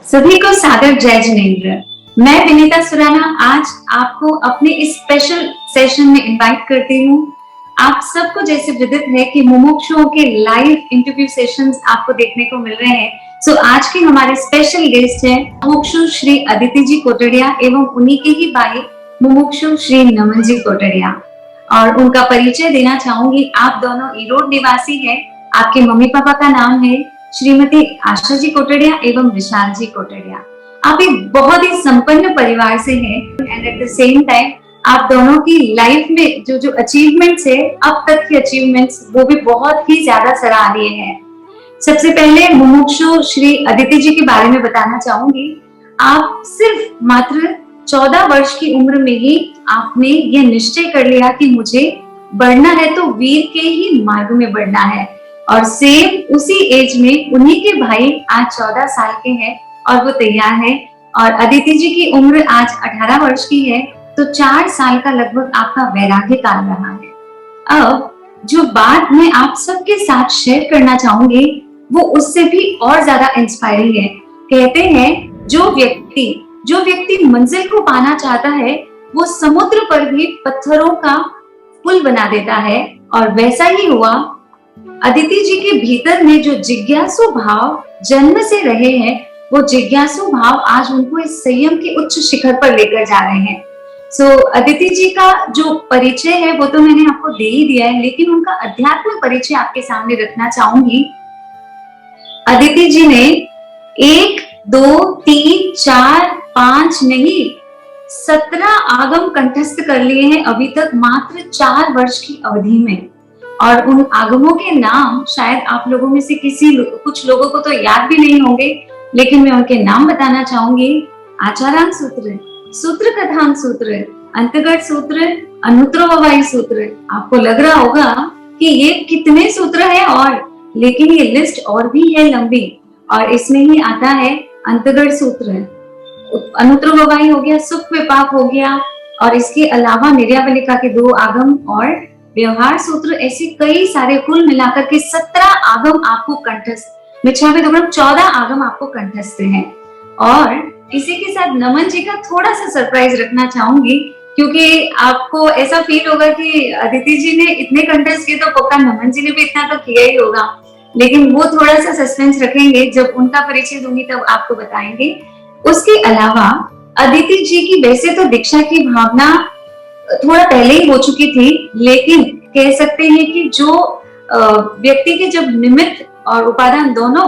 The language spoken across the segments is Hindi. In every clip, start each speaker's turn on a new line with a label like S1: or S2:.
S1: सभी को सादर जय जिनेंद्र। मैं विनीता सुराना आज आपको अपने इस स्पेशल सेशन में इनवाइट करती हूँ। आप सबको जैसे विदित है कि मुमुक्षुओं के लाइव इंटरव्यू सेशंस आपको देखने को मिल रहे हैं। सो आज के हमारे स्पेशल गेस्ट हैं मुमुक्षु श्री अदिति जी कोटड़िया एवं उन्हीं के ही भाई मुमुक्षु श्री नमन जी कोटड़िया। और उनका परिचय देना चाहूंगी। आप दोनों ईरोड निवासी हैं। आपके मम्मी पापा का नाम है श्रीमती आशा जी कोटड़िया एवं विशाल जी कोटड़िया। आप एक बहुत ही संपन्न परिवार से हैं and eight the same time आप दोनों की लाइफ में जो अचीवमेंट्स है, अब तक की अचीवमेंट्स, वो भी बहुत ही ज्यादा सराहनीय है। सबसे पहले मुमुक्षु श्री अदिति जी के बारे में बताना चाहूंगी। आप सिर्फ मात्र 14 वर्ष की उम्र में ही आपने ये निश्चय कर लिया कि मुझे बढ़ना है तो वीर के ही मार्ग में बढ़ना है। और सेम उसी एज में उन्हीं के भाई आज 14 साल के हैं और वो तैयार है। और अदिति जी की उम्र आज 18 वर्ष की है, तो 4 साल का लगभग आपका वैराग्य काल रहा है। अब जो बात मैं आप सबके साथ शेयर करना चाहूंगी वो उससे भी और ज्यादा इंस्पायरिंग है। कहते हैं जो व्यक्ति मंजिल को पाना चाहता है वो समुद्र पर भी पत्थरों का पुल बना देता है, और वैसा ही हुआ। अदिति जी के भीतर में जो जिज्ञासु भाव जन्म से रहे हैं, वो जिज्ञासु भाव आज उनको इस संयम के उच्च शिखर पर लेकर जा रहे हैं। सो अदिति जी का जो परिचय है वो तो मैंने आपको दे ही दिया है, लेकिन उनका अध्यात्म परिचय आपके सामने रखना चाहूंगी। अदिति जी ने 1, 2, 3, 4, 5 नहीं 17 आगम कंठस्थ कर लिए हैं अभी तक मात्र 4 वर्ष की अवधि में। और उन आगमों के नाम शायद आप लोगों में से कुछ लोगों को तो याद भी नहीं होंगे, लेकिन मैं उनके नाम बताना चाहूंगी। आचारांग सूत्र, सूत्र कथांग सूत्र, अंतगढ़ सूत्र, अनुत्तरववाई सूत्र। आपको लग रहा होगा कि ये कितने सूत्र हैं, और लेकिन ये लिस्ट और भी है लंबी। और इसमें ही आता है अंतगढ़ सूत्र, अनुत्तरववाई हो गया, सुख विपाक हो गया, और इसके अलावा निर्यावलिका के 2 आगम और व्यवहार सूत्र। ऐसे कई सारे कुल मिलाकर के 17 आगम आपको कंठस्थ, मिच्छामि दुक्कडम 14 आगम आपको कंठस्थ हैं। और इसी के साथ नमन जी का थोड़ा सा सरप्राइज रखना चाहूंगी, क्योंकि आपको ऐसा फील होगा कि अदिति जी ने इतने कंठस्थ किए तो पक्का नमन जी ने भी इतना तो किया ही होगा, लेकिन वो थोड़ा सा सस्पेंस रखेंगे, जब उनका परिचय दूंगी तब आपको बताएंगे। उसके अलावा अदिति जी की वैसे तो दीक्षा की भावना थोड़ा पहले ही हो चुकी थी, लेकिन कह सकते हैं कि जो व्यक्ति के जब निमित्त और उपादान दोनों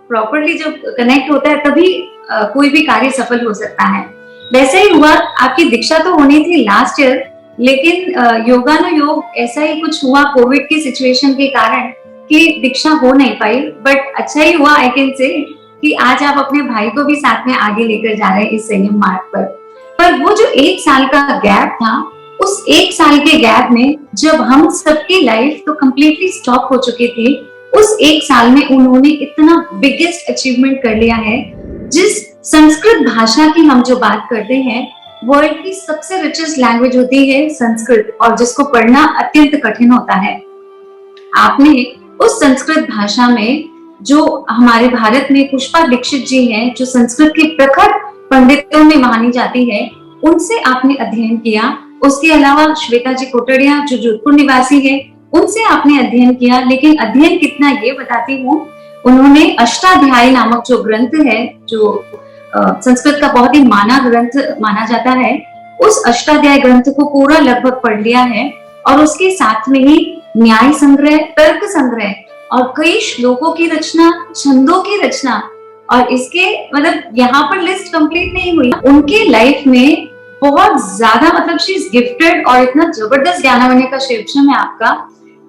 S1: प्रॉपर्ली जब कनेक्ट होता है तभी कोई भी कार्य सफल हो सकता है। वैसे ही हुआ। आपकी दीक्षा तो होनी थी लास्ट ईयर, लेकिन योगानुयोग ऐसा ही कुछ हुआ कोविड की सिचुएशन के कारण कि दीक्षा हो नहीं पाई। बट अच्छा ही हुआ, आई कैन से, कि आज आप अपने भाई को भी साथ में आगे लेकर जा रहे हैं इस संयम मार्ग पर वो जो 1 साल का गैप था, उस 1 साल के गैप में जब हम सबकी लाइफ तो कंप्लीटली स्टॉप हो चुकी थी, उस 1 साल में उन्होंने इतना बिगेस्ट अचीवमेंट कर लिया है। जिस संस्कृत भाषा की हम जो बात करते हैं, वर्ल्ड की सबसे रिचेस्ट लैंग्वेज होती है संस्कृत, और जिसको पढ़ना अत्यंत कठिन होता है। आपने उस संस्कृत भाषा में जो हमारे भारत में पुष्पा दीक्षित जी हैं, जो संस्कृत की प्रखर पंडितों में मानी जाती है, उनसे आपने अध्ययन किया। उसके अलावा श्वेता जी कोटड़िया जो जोधपुर निवासी है, उनसे आपने अध्ययन किया। लेकिन अध्ययन कितना ये बताती हूँ, उन्होंने अष्टाध्यायी नामक जो ग्रंथ है, जो संस्कृत का बहुत ही माना ग्रंथ माना जाता है, उस अष्टाध्यायी ग्रंथ को पूरा लगभग पढ़ लिया है। और उसके साथ में ही न्याय संग्रह, तर्क संग्रह और कई श्लोकों की रचना, छंदों की रचना। और इसके मतलब यहाँ पर लिस्ट कंप्लीट नहीं हुई। उनके लाइफ में बहुत ज्यादा, मतलब शी इज गिफ्टेड, और इतना जबरदस्त ज्ञानावन्य का शीर्षम है आपका।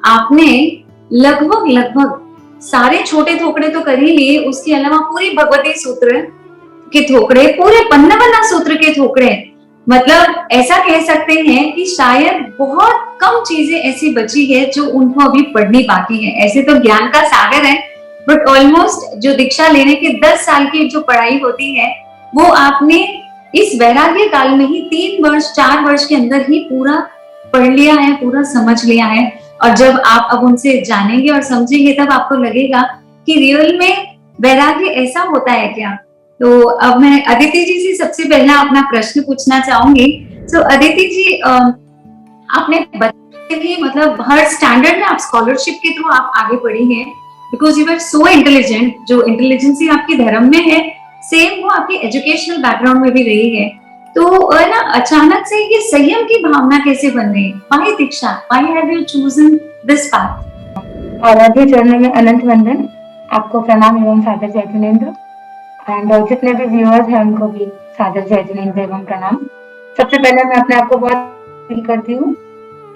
S1: आपने लगभग सारे छोटे थोकड़े तो कर ही लिए, उसके अलावा पूरी भगवती सूत्र के थोकड़े, पूरे पन्ना सूत्र के थोकड़े। मतलब ऐसा कह सकते हैं कि शायद बहुत कम चीजें ऐसी बची है जो उनको अभी पढ़नी बाकी है। ऐसे तो ज्ञान का सागर है, बट ऑलमोस्ट जो दीक्षा लेने के 10 साल की जो पढ़ाई होती है, वो आपने इस वैराग्य काल में ही 3 वर्ष 4 वर्ष के अंदर ही पूरा पढ़ लिया है, पूरा समझ लिया है। और जब आप अब उनसे जानेंगे और समझेंगे, तब आपको लगेगा कि रियल में वैराग्य ऐसा होता है क्या, तो अब मैं अदिति जी से सबसे पहला अपना प्रश्न पूछना चाहूंगी। तो अदिति जी, आपने बच्चे के मतलब हर स्टैंडर्ड में आप स्कॉलरशिप के थ्रू आप आगे बढ़ी हैं, because you are so intelligent. जो इंटेलिजेंसी आपकी धर्म में है, सेम वो आपके एजुकेशनल बैकग्राउंड में भी रही है। तो ना अचानक से ये संयम की भावना कैसे बन गई? Why Diksha, why have you chosen this path?
S2: आराध्य चरणों में अनंत वंदन, आपको प्रणाम एवं सादर जय जिनेन्द्र। एंड जितने भी व्यूअर्स हैं उनको भी सादर जय जिनेन्द्र एवं प्रणाम। सबसे पहले मैं अपने आप को बहुत फील करती हूँ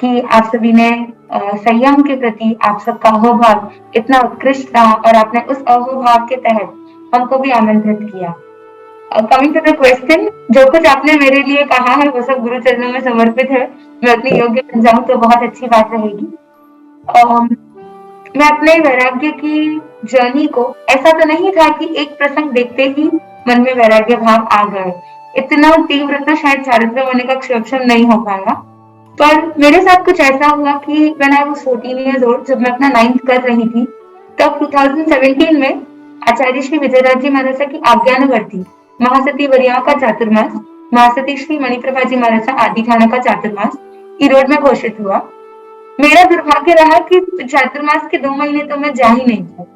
S2: कि आप सभी ने संयम के प्रति आप सबका अहोभाव इतना उत्कृष्ट रहा और आपने उस अहोभाव के तहत हमको भी आमंत्रित किया। कमिंग टू द क्वेश्चन, जो कुछ आपने मेरे लिए कहा है वो सब गुरु चरणों में समर्पित है। मैं उतनी योग्य बन जाऊं तो बहुत अच्छी बात रहेगी। मैं अपने वैराग्य की जर्नी को, ऐसा तो नहीं था कि एक प्रसंग देखते ही मन में वैराग्य भाव आ गए। इतना तीव्र तो शायद चारित्र होने का क्षमता नहीं हो पाएगा, पर मेरे साथ कुछ ऐसा हुआ कि when I was 14 years old, जब मैं अपना 9th कर रही थी, तब 2017 में आचार्य श्री विजयराज जी महाराज की आज्ञानुवर्ती महासती वरिया का चातुर्मास, महासती श्री मणिप्रभा जी महाराज आदि थाना का चातुर्मास ईरोड में घोषित हुआ। मेरा दुर्भाग्य रहा कि चातुर्मास के 2 महीने तो मैं जा ही नहीं पाई,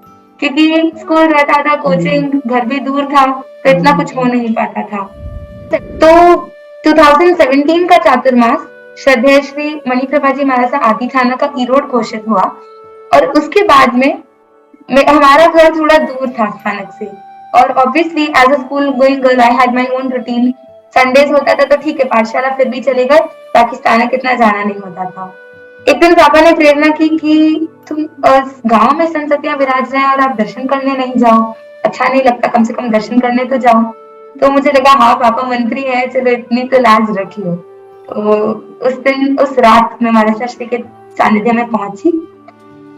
S2: क्योंकि स्कूल रहता था, कोचिंग, घर भी दूर था, तो इतना कुछ हो नहीं पाता था। तो 2017 का चातुर्मास श्रद्धेय श्री मणिप्रभा जी महाराज आदि थाना का ईरोड घोषित हुआ, और उसके बाद में हमारा घर थोड़ा दूर था स्थानक से, और obviously as a school going girl I had my own routine. Sundays होता था तो ठीक है, पाठशाला फिर भी चले गए, बाकी स्थानक इतना जाना नहीं होता था। एक दिन पापा ने प्रेरणा की कि तुम गांव में संसतियां विराज रहे हैं और आप दर्शन करने नहीं जाओ, अच्छा नहीं लगता, कम से कम दर्शन करने तो जाओ। तो मुझे लगा हाँ पापा मंत्री है, चलो इतनी तो लाज रखियो। तो उस दिन उस रात में महाराज श्री के सानिध्य में पहुंची।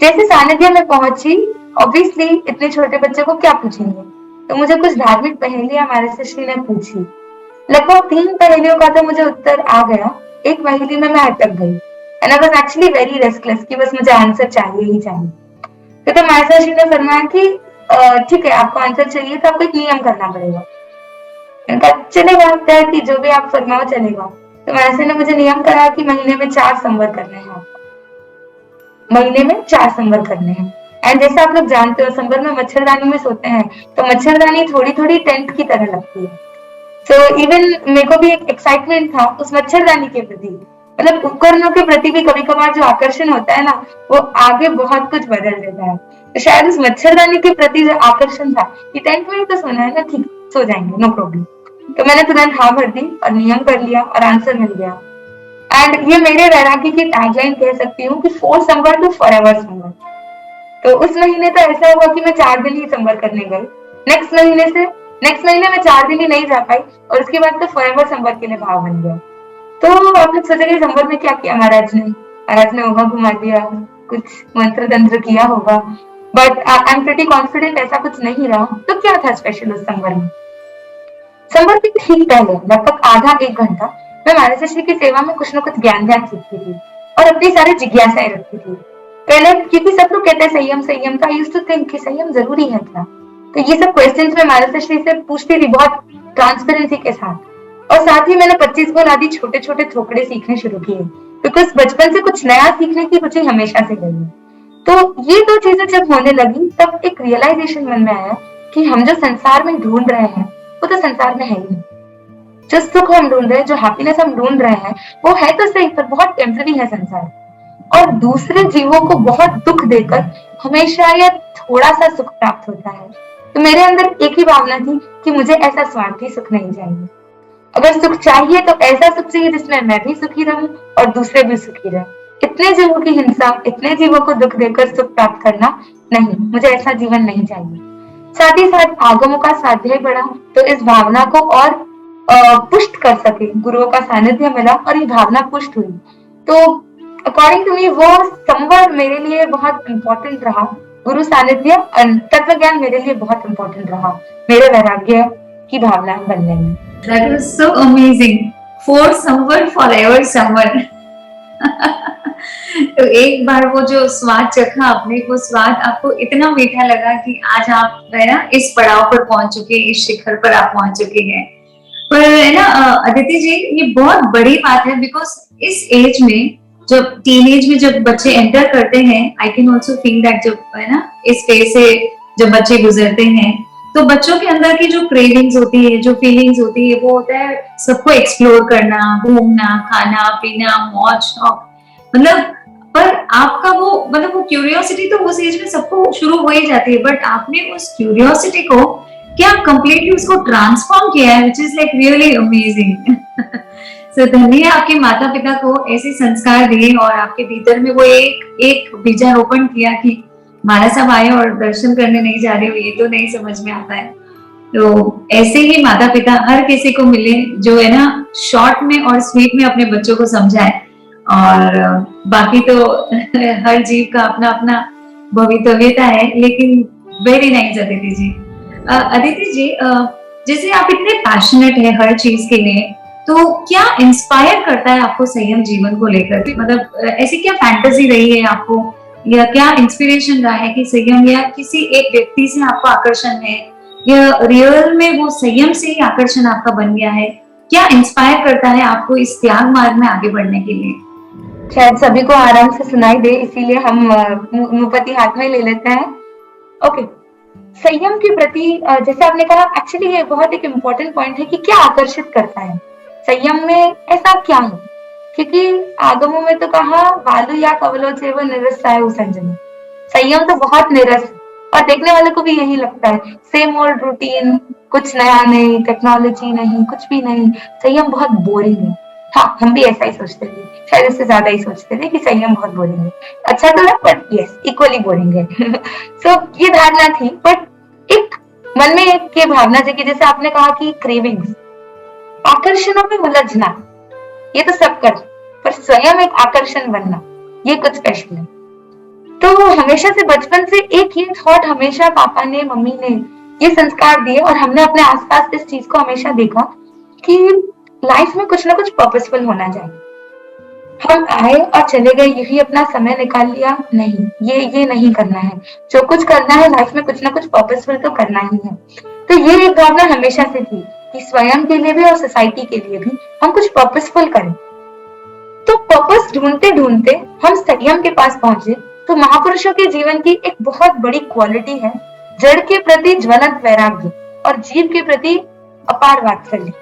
S2: जैसे सानिध्य में पहुंची, ऑब्वियसली इतने छोटे बच्चे को क्या पूछेंगे, तो मुझे कुछ धार्मिक पहेलियां महाराज श्री ने पूछी। लगभग 3 पहेलियों का तो मुझे उत्तर आ गया, एक पहेली में मैं अटक गई। And I was actually very restless कि बस मुझे आंसर चाहिए ही चाहिए। तो महाराज श्री ने फरमाया कि ठीक है, आपको आंसर चाहिए तो आपको एक नियम करना पड़ेगा। इनका चलेगा, क्या कि जो भी आप फरमाओ चलेगा। तो महाराज ने मुझे नियम करा कि महीने में 4 संवर करने हैं, महीने में 4 संवर करने हैं। एंड जैसे आप लोग जानते हो, संवर में मच्छरदानी में सोते हैं, तो मच्छरदानी थोड़ी थोड़ी टेंट की तरह लगती है। तो इवन मेरे को भी एक एक्साइटमेंट था उस मच्छरदानी के प्रति, मतलब उपकरणों के प्रति भी कभी कभार जो आकर्षण होता है ना, वो आगे बहुत कुछ बदल देता है। तो शायद उस मच्छरदानी के प्रति जो आकर्षण था कि टेंट में ही तो सोना है ना, ठीक, सो जाएंगे, नो प्रॉब्लम। तो मैंने तुरंत हाँ भर दी और नियम कर लिया और आंसर मिल गया। एंड ये मेरे वैराग्य की टैगलाइन कह सकती हूँ कि for somewhere to forever somewhere. तो उस महीने तो ऐसा हुआ कि मैं 4 दिन ही संवर करने गई। नेक्स्ट महीने में 4 दिन ही नहीं जा पाई, और उसके बाद तो फॉरएवर संवर के लिए भाव बन गया। तो आप लोग सोचेंगे संवर में क्या किया महाराज ने होगा घुमा दिया, कुछ मंत्र तंत्र किया होगा, but I am pretty confident ऐसा कुछ नहीं रहा। तो क्या था स्पेशल उस संवर में? संवर के ठीक पहले लगभग आधा 1 घंटा मैं महाराज श्री की सेवा में कुछ न कुछ ज्ञान सीखती थी और अपनी सारी जिज्ञासाएं रखती थी। पहले क्योंकि सब लोग कहते हैं संयम संयम, तो आई यूज्ड टू थिंक कि संयम जरूरी है क्या। तो ये सब क्वेश्चंस मैं महाराज श्री से पूछती थी बहुत ट्रांसपेरेंसी के साथ, और साथ ही मैंने 25 बोल आदि छोटे छोटे थोकड़े सीखने शुरू किए, बिकॉज बचपन से कुछ नया सीखने की रुचि हमेशा से रही है। तो ये 2 चीजें जब होने लगी, तब एक रियलाइजेशन मन में आया कि हम जो संसार में ढूंढ रहे हैं वो तो संसार में है ही नहीं। जो सुख हम ढूंढ रहे हैं, जो हैप्पीनेस हम ढूंढ रहे हैं, वो है तो सही, पर बहुत टेम्पररी है संसार, और दूसरे जीवों को बहुत दुख देकर हमेशा या थोड़ा सा सुख प्राप्त होता है। तो मेरे अंदर एक ही भावना थी कि मुझे ऐसा स्वार्थी सुख नहीं चाहिए। अगर सुख चाहिए तो ऐसा सुख चाहिए जिसमें मैं भी सुखी रहूं और दूसरे भी सुखी रहें। इतने जीवों की हिंसा, इतने जीवों को दुख देकर सुख प्राप्त करना नहीं, मुझे ऐसा जीवन नहीं चाहिए। साथ ही साथ आगमों का स्वाध्याय बढ़ा तो इस भावना को और पुष्ट कर सके, गुरुओं का सानिध्य मिला और ये भावना पुष्ट हुई। तो अकॉर्डिंग टू मी वो संवर मेरे लिए बहुत इम्पोर्टेंट रहा। गुरु सानिध्य और तत्व ज्ञान मेरे लिए बहुत इम्पोर्टेंट रहा मेरे वैराग्य की भावना बनने में।
S1: That was so amazing. For someone, forever someone. तो एक बार वो जो स्वाद चखा आपने, वो स्वाद आपको इतना मीठा लगा कि आज आप है ना इस पड़ाव पर पहुंच चुके हैं, इस शिखर पर आप पहुंच चुके हैं। पर है ना अदिति जी, ये बहुत बड़ी बात है, बिकॉज इस एज में, जब टीनेज में जब बच्चे एंटर करते हैं, I can also feel that, जब है ना इस फेज से जब बच्चे गुजरते हैं, तो बच्चों के अंदर की जो क्रेविंग्स होती है, जो फीलिंग्स होती है, वो होता है सबको एक्सप्लोर करना, घूमना, खाना पीना, मौज शौक, मतलब। पर आपका वो मतलब वो क्यूरियोसिटी तो उस एज में सबको शुरू हो ही जाती है, बट आपने उस क्यूरियोसिटी को क्या कंप्लीटली उसको ट्रांसफॉर्म किया है, which is like really amazing. So धन्य है आपके माता पिता को ऐसे संस्कार दिए और आपके भीतर में वो एक बीजारोपण किया कि महाराज साहब आए और दर्शन करने नहीं जा रहे हो, ये तो नहीं समझ में आता है। तो ऐसे ही माता पिता हर किसी को मिले जो है ना शॉर्ट में और स्वीट में अपने बच्चों को समझाए, और बाकी तो हर जीव का अपना अपना भवितव्यता है, लेकिन वेरी नाइस अदिति जी। अदिति जी, जैसे आप इतने पैशनेट है हर चीज के लिए, तो क्या इंस्पायर करता है आपको संयम जीवन को लेकर? मतलब ऐसी क्या फैंटेसी रही है आपको, या क्या इंस्पिरेशन रहा है कि संयम, या किसी एक व्यक्ति से आपको आकर्षण है, या रियल में वो संयम से ही आकर्षण आपका बन गया है? क्या इंस्पायर करता है आपको इस त्याग मार्ग में आगे बढ़ने के लिए?
S2: शायद सभी को आराम से सुनाई दे, इसीलिए हम मुंहपति हाथ में ले लेते हैं। ओके, संयम के प्रति जैसे आपने कहा, एक्चुअली ये बहुत एक इम्पोर्टेंट पॉइंट है कि क्या आकर्षित करता है संयम में, ऐसा क्या है? क्योंकि आगमों में तो कहा बालू या कवलो चेव निरसाय संजम, संयम तो बहुत निरस और देखने वाले को भी यही लगता है, सेम ओल्ड रूटीन, कुछ नया नहीं, टेक्नोलॉजी नहीं, कुछ भी नहीं, संयम बहुत बोरिंग है। हाँ, हम भी ऐसा ही सोचते थे, शायद इससे ज्यादा ही सोचते थे कि संयम बहुत बोरिंग है। अच्छा तो है, बट यस, इक्वली बोरिंग है। सो ये धारणा थी, बट एक मन में एक ये भावना थी कि जैसे आपने कहा कि क्रेविंग्स, आकर्षणों में उलझना, ये तो सब कर, पर स्वयं एक आकर्षण बनना, ये कुछ स्पेशल है। तो हमेशा से बचपन से एक ही थॉट, हमेशा पापा ने, मम्मी ने ये संस्कार दिए और हमने अपने आसपास इस चीज को हमेशा देखा कि लाइफ में कुछ ना कुछ पर्पसफुल होना चाहिए। हम आए और चले गए, यही अपना समय निकाल लिया, नहीं, ये नहीं करना है। जो कुछ करना है लाइफ में, कुछ ना कुछ पर्पसफुल तो करना ही है। तो ये एक भावना हमेशा से थी कि स्वयं के लिए भी और सोसाइटी के लिए भी हम कुछ पर्पसफुल करें। तो पर्पस ढूंढते ढूंढते हम संयम के पास पहुंचे। तो महापुरुषों के जीवन की एक बहुत बड़ी क्वालिटी है जड़ के प्रति ज्वलंत वैराग्य और जीव के प्रति अपार वात्सल्य।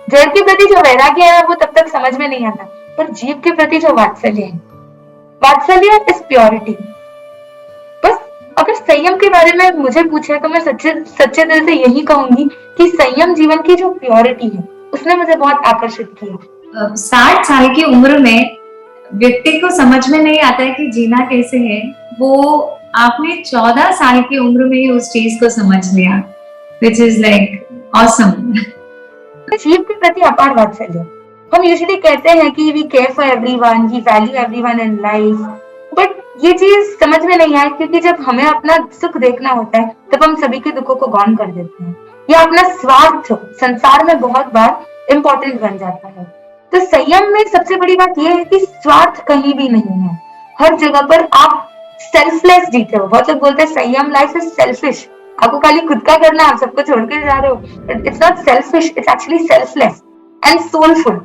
S2: जड़ के प्रति जो वैराग्य है वो तब तक समझ में नहीं आता, पर जीव के प्रति जो वात्सल्य है, वात्सल्य इज प्योरिटी। बस अगर संयम के बारे में मुझे पूछे तो मैं सच्चे दिल से यही कहूंगी कि संयम जीवन की जो प्योरिटी है उसने मुझे बहुत आकर्षित किया।
S1: 60 साल की उम्र में व्यक्ति को समझ में नहीं आता है कि जीना कैसे है, वो आपने 14 साल की उम्र में ही उस चीज को समझ लिया, which is like awesome।
S2: जीव के प्रति अपार वात्सल्य। हम यूजुअली कहते हैं कि we care for everyone, we value everyone in life, but ये चीज समझ में नहीं आई, क्योंकि जब हमें अपना सुख देखना होता है तब हम सभी के दुखों को गौण कर देते हैं, या अपना स्वार्थ संसार में बहुत बार इम्पोर्टेंट बन जाता है। तो संयम में सबसे बड़ी बात यह है कि स्वार्थ कहीं भी नहीं है। हर जगह पर आप सेल्फलेस जीते हो। बहुत लोग बोलते हैं संयम लाइफ इज सेल्फिश, आपको खाली खुद का करना, आप सबको छोड़ के जा रहे हो। It's not selfish, it's actually selfless and soulful,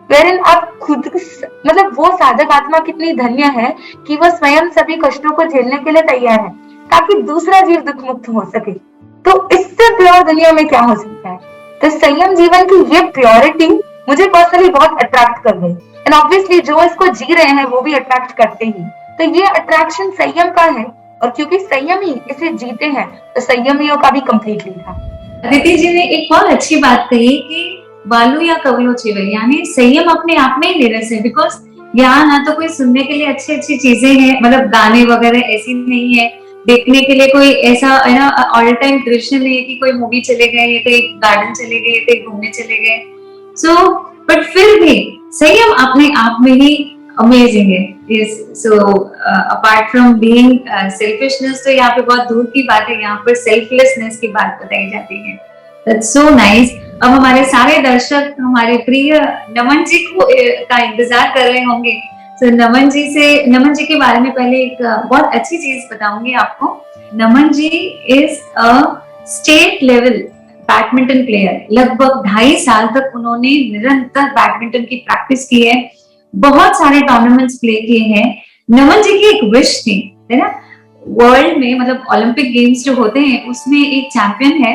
S2: wherein आप खुद, मतलब वो साधक आत्मा कितनी धन्य है कि वो स्वयं सभी कष्टों को झेलने के लिए तैयार है ताकि दूसरा जीव दुख मुक्त हो सके। तो इससे प्योर दुनिया में क्या हो सकता है? तो संयम जीवन की ये प्योरिटी मुझे पर्सनली बहुत अट्रैक्ट कर गई, एंड ऑब्वियसली जो इसको जी रहे हैं वो भी अट्रैक्ट करते ही। तो ये अट्रैक्शन संयम का है, और क्योंकि संयमी इसे जीते हैं तो संयमियों का भी कंप्लीटली था।
S1: अदिति जी ने एक बहुत अच्छी बात कही कि बालू या कवलो चिवे, यानी संयम अपने आप में ही निरस है, बिकॉज यहाँ ना तो कोई सुनने के लिए अच्छी अच्छी चीजें हैं, मतलब गाने वगैरह ऐसी नहीं है, देखने के लिए कोई ऐसा है ना ऑल टाइम दृश्य नहीं है कि कोई मूवी चले गए या कहीं गार्डन चले गए या कहीं घूमने चले गए। सो बट फिर भी संयम अपने आप में ही अमेजिंग है। So apart from being selfishness, तो यहाँ पे बहुत दूर की बात है, यहाँ पर सेल्फलेसनेस की बात बताई जाती है। That's so nice. अब हमारे सारे दर्शक हमारे प्रिय नमन जी को का इंतजार कर रहे होंगे, तो नमन जी के बारे में पहले एक बहुत अच्छी चीज बताऊंगी आपको। Naman ji is a state level badminton player. लगभग 2.5 साल तक उन्होंने निरंतर बैडमिंटन की प्रैक्टिस की है, बहुत सारे टूर्नामेंट्स प्ले किए हैं। नमन जी की एक विश थी, है ना, वर्ल्ड में मतलब ओलंपिक गेम्स जो होते हैं उसमें एक चैंपियन है,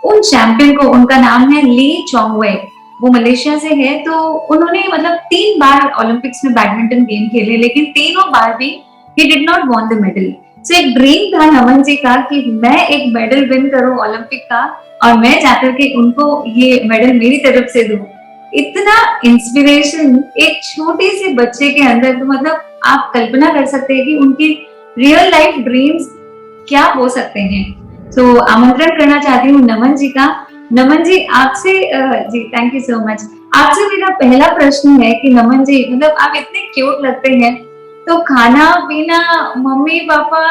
S1: उन चैंपियन को, उनका नाम है ली चोंगवे, वो मलेशिया से है। तो उन्होंने मतलब 3 बार ओलंपिक्स में बैडमिंटन गेम खेले, लेकिन तीनों बार भी ही did not won the medal. So एक ड्रीम था नमन जी का कि मैं एक मेडल विन करूं ओलंपिक का, और मैं जाकर के उनको ये मेडल मेरी तरफ से दूं। इतना इंस्पिरेशन एक छोटे से बच्चे के अंदर, तो मतलब आप कल्पना कर सकते हैं कि उनकी रियल लाइफ ड्रीम्स क्या हो सकते हैं। तो आमंत्रण करना चाहती हूँ नमन जी का। नमन जी आपसे जी थैंक यू सो मच। आपसे मेरा पहला प्रश्न है कि नमन जी, मतलब आप इतने क्यूट लगते हैं, तो खाना पीना मम्मी पापा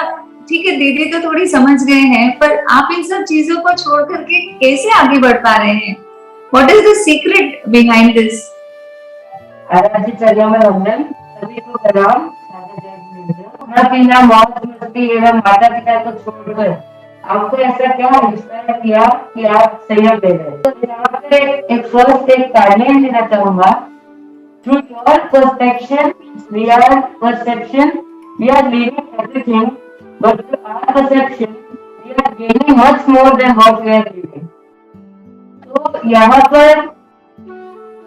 S1: ठीक है, दीदी तो थोड़ी समझ गए हैं, पर आप इन सब चीजों को छोड़ करके कैसे आगे बढ़ पा रहे हैं? What is the secret behind this?
S2: आराध्य में वंदन, सभी को प्रणाम। खाना पीना मौज मस्ती एवं माता पिता को छोड़कर आपको ऐसा क्या इंस्पायर किया कि आप संयम दे रहे? तो यहाँ पे एक फर्स्ट एक गाइडलाइन देना चाहूंगा। Through your perception we are perception we are leaving everything, but through our perception we are gaining much more than what we are giving. तो यहाँ पर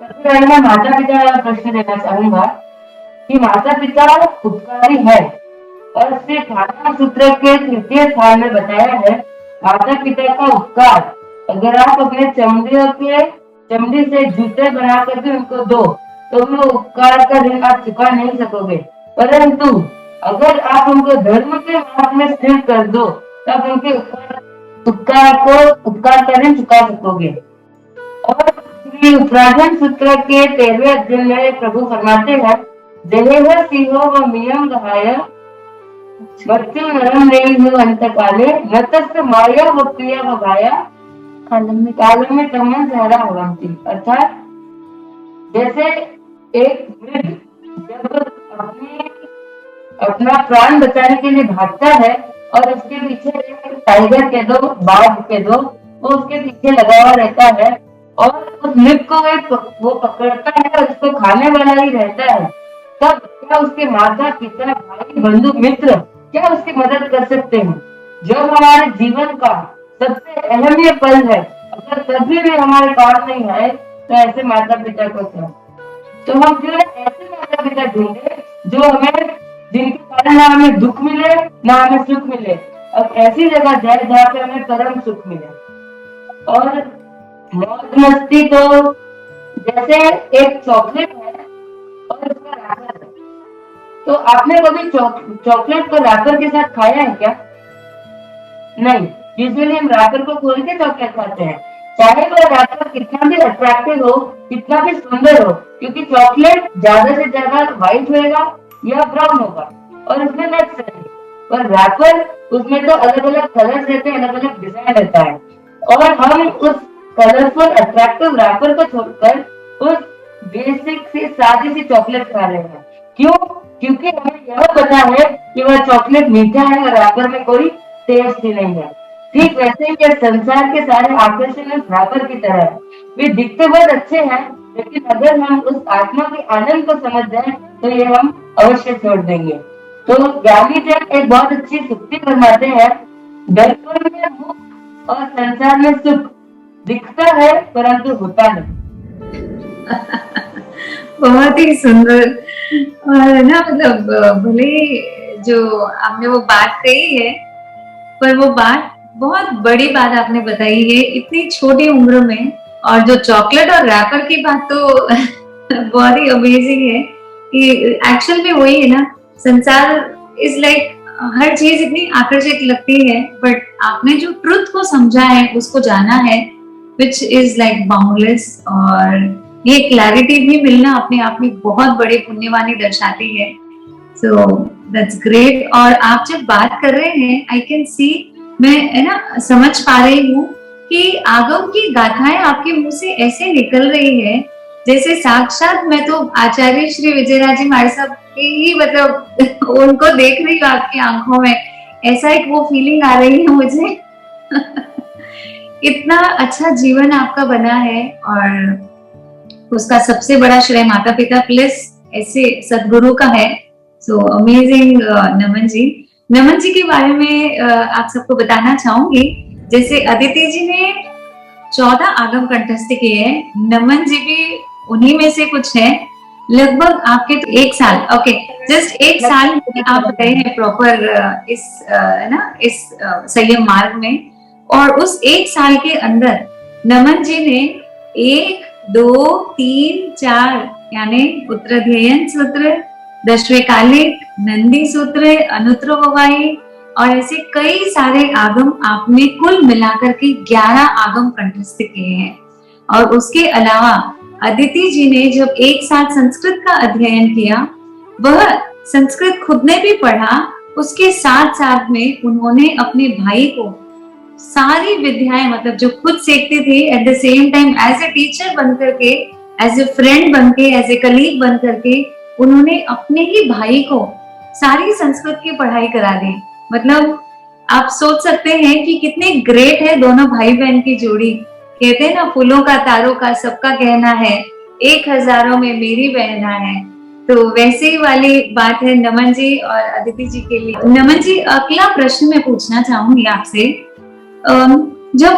S2: सबसे पहले मैं माता पिता का प्रश्न देना चाहूंगा कि माता पिता उपकारी है, और श्री भागवत सूत्र के 3 स्थान में बताया है माता पिता का उपकार अगर आप अपने चमड़ी से जूते बना करके उनको दो तो वो उपकार का ऋण आप चुका नहीं सकोगे, परंतु अगर आप उनको धर्म के मार्ग में स्थिर कर दो तब उनके उपकार का ऋण चुका सकोगे। और श्री उत्तराखंड सूत्र के 13वें अध्याय में प्रभु फरमाते हैं, देह सिंहो व मियम गहाय मृत्यु नरम नहीं हो अंत काले न तस्य माया व प्रिया व गाया कालम में तमन सहरा भवंती। अर्थात जैसे एक वृद्ध जब अपना प्राण बचाने के लिए भागता है और उसके पीछे एक टाइगर के दो, बाघ के दो, वो उसके पीछे लगा हुआ रहता है और उस मृग को वो पकड़ता है और उसको खाने वाला ही रहता है, तब क्या उसके माता पिता भाई बंधु मित्र क्या उसकी मदद कर सकते हैं? जो हमारे जीवन का सबसे अहम ये पल है, अगर कभी भी हमारे काम नहीं आए तो ऐसे माता पिता को क्या, तो हम क्यों ऐसे माता पिता ढूंढे जो हमें, जिनके कारण ना हमें दुख मिले ना हमें सुख मिले, और ऐसी जगह जाए जहाँ पे हमें परम सुख मिले। और मौज मस्ती तो जैसे एक चॉकलेट है और उसका रैपर है, तो आपने कभी चॉकलेट को रैपर के साथ खाया है क्या? नहीं, यूजुअली हम रैपर को खोल के चॉकलेट खाते हैं, चाहे वो रैपर कितना भी अट्रैक्टिव हो, कितना भी सुंदर हो, क्योंकि चॉकलेट ज्यादा से ज्यादा व्हाइट होगा या ब्राउन होगा और उसमें नट्स रहेंगे, पर रैपर उसमें तो अलग अलग कलर रहते हैं, अलग अलग डिजाइन रहता है, और हम उस कलरफुल अट्रैक्टिव रैपर को छोड़कर उस बेसिक सी सादी सी चॉकलेट खा रहे हैं। क्यों? क्योंकि हमें यह पता है कि वह चॉकलेट मीठा है और रैपर में कोई टेस्ट ही नहीं है। ठीक वैसे ही ये संसार के सारे आकर्षण इस रैपर की तरह है, वे दिखते बहुत अच्छे हैं, लेकिन अगर हम उस आत्मा के आनंद को समझ जाए तो ये हम अवश्य छोड़ देंगे। तो ज्ञानी जन एक बहुत अच्छी सुक्ति फरमाते हैं, दर्पण में मुख और संसार में सुख दिखता है परंतु होता नहीं।
S1: बहुत ही सुंदर। और ना मतलब भले जो आपने वो बात कही है, पर वो बात बहुत बड़ी बात आपने बताई है इतनी छोटी उम्र में। और जो चॉकलेट और रैपर की बात तो बहुत ही अमेजिंग है कि एक्चुअल में वही है ना, संसार इज लाइक हर चीज इतनी आकर्षक लगती है, बट आपने जो ट्रुथ को समझा है, उसको जाना है, विच इज लाइक बाउंडलेस। और ये क्लैरिटी भी मिलना अपने आप में बहुत बड़ी पुण्यवानी दर्शाती है। So that's great. और आप जब बात कर रहे हैं, आई कैन सी, मैं है ना समझ पा रही हूँ कि आगम की गाथाएं आपके मुंह से ऐसे निकल रही है जैसे साक्षात मैं तो आचार्य श्री विजयराज जी महाराज साहब के ही मतलब उनको देख रही हूँ आपकी आंखों में, ऐसा एक वो फीलिंग आ रही है मुझे। इतना अच्छा जीवन आपका बना है और उसका सबसे बड़ा श्रेय माता पिता प्लस ऐसे सदगुरु का है। सो अमेजिंग नमन जी। नमन जी के बारे में आप सबको बताना चाहूंगी, जैसे अदिति जी ने 14 आगम कंठस्थ किए हैं, नमन जी भी उन्हीं में से कुछ है। लगभग आपके तो 1 साल, ओके, जस्ट 1 साल में आप रहे हैं प्रॉपर इस है ना, इस संयम मार्ग में। और उस 1 साल के अंदर नमन जी ने 1, 2, 3, 4 यानी उत्तराध्ययन सूत्र, दशवेकालिक, नंदी सूत्र, अनुत्तर ववाई और ऐसे कई सारे आगम आपने कुल मिलाकर के 11 आगम कंठस्थ किए हैं। और उसके अलावा अदिति जी ने जब 1 साल संस्कृत का अध्ययन किया, वह संस्कृत खुद ने भी पढ़ा, उसके साथ साथ में उन्होंने अपने भाई को सारी विद्याएं मतलब जो खुद सीखते थे at the same time as a teacher बन करके, एज ए फ्रेंड बन के, एज ए कलीग बन करके उन्होंने अपने ही भाई को सारी संस्कृत की पढ़ाई करा दी। मतलब आप सोच सकते हैं कि कितने ग्रेट है दोनों भाई बहन की जोड़ी। कहते हैं ना, फूलों का तारों का सबका कहना है, एक हजारों में मेरी बहना है। तो वैसे ही वाली बात है नमन जी और अदिति जी के लिए। नमन जी, अगला प्रश्न मैं पूछना चाहूंगी आपसे। जब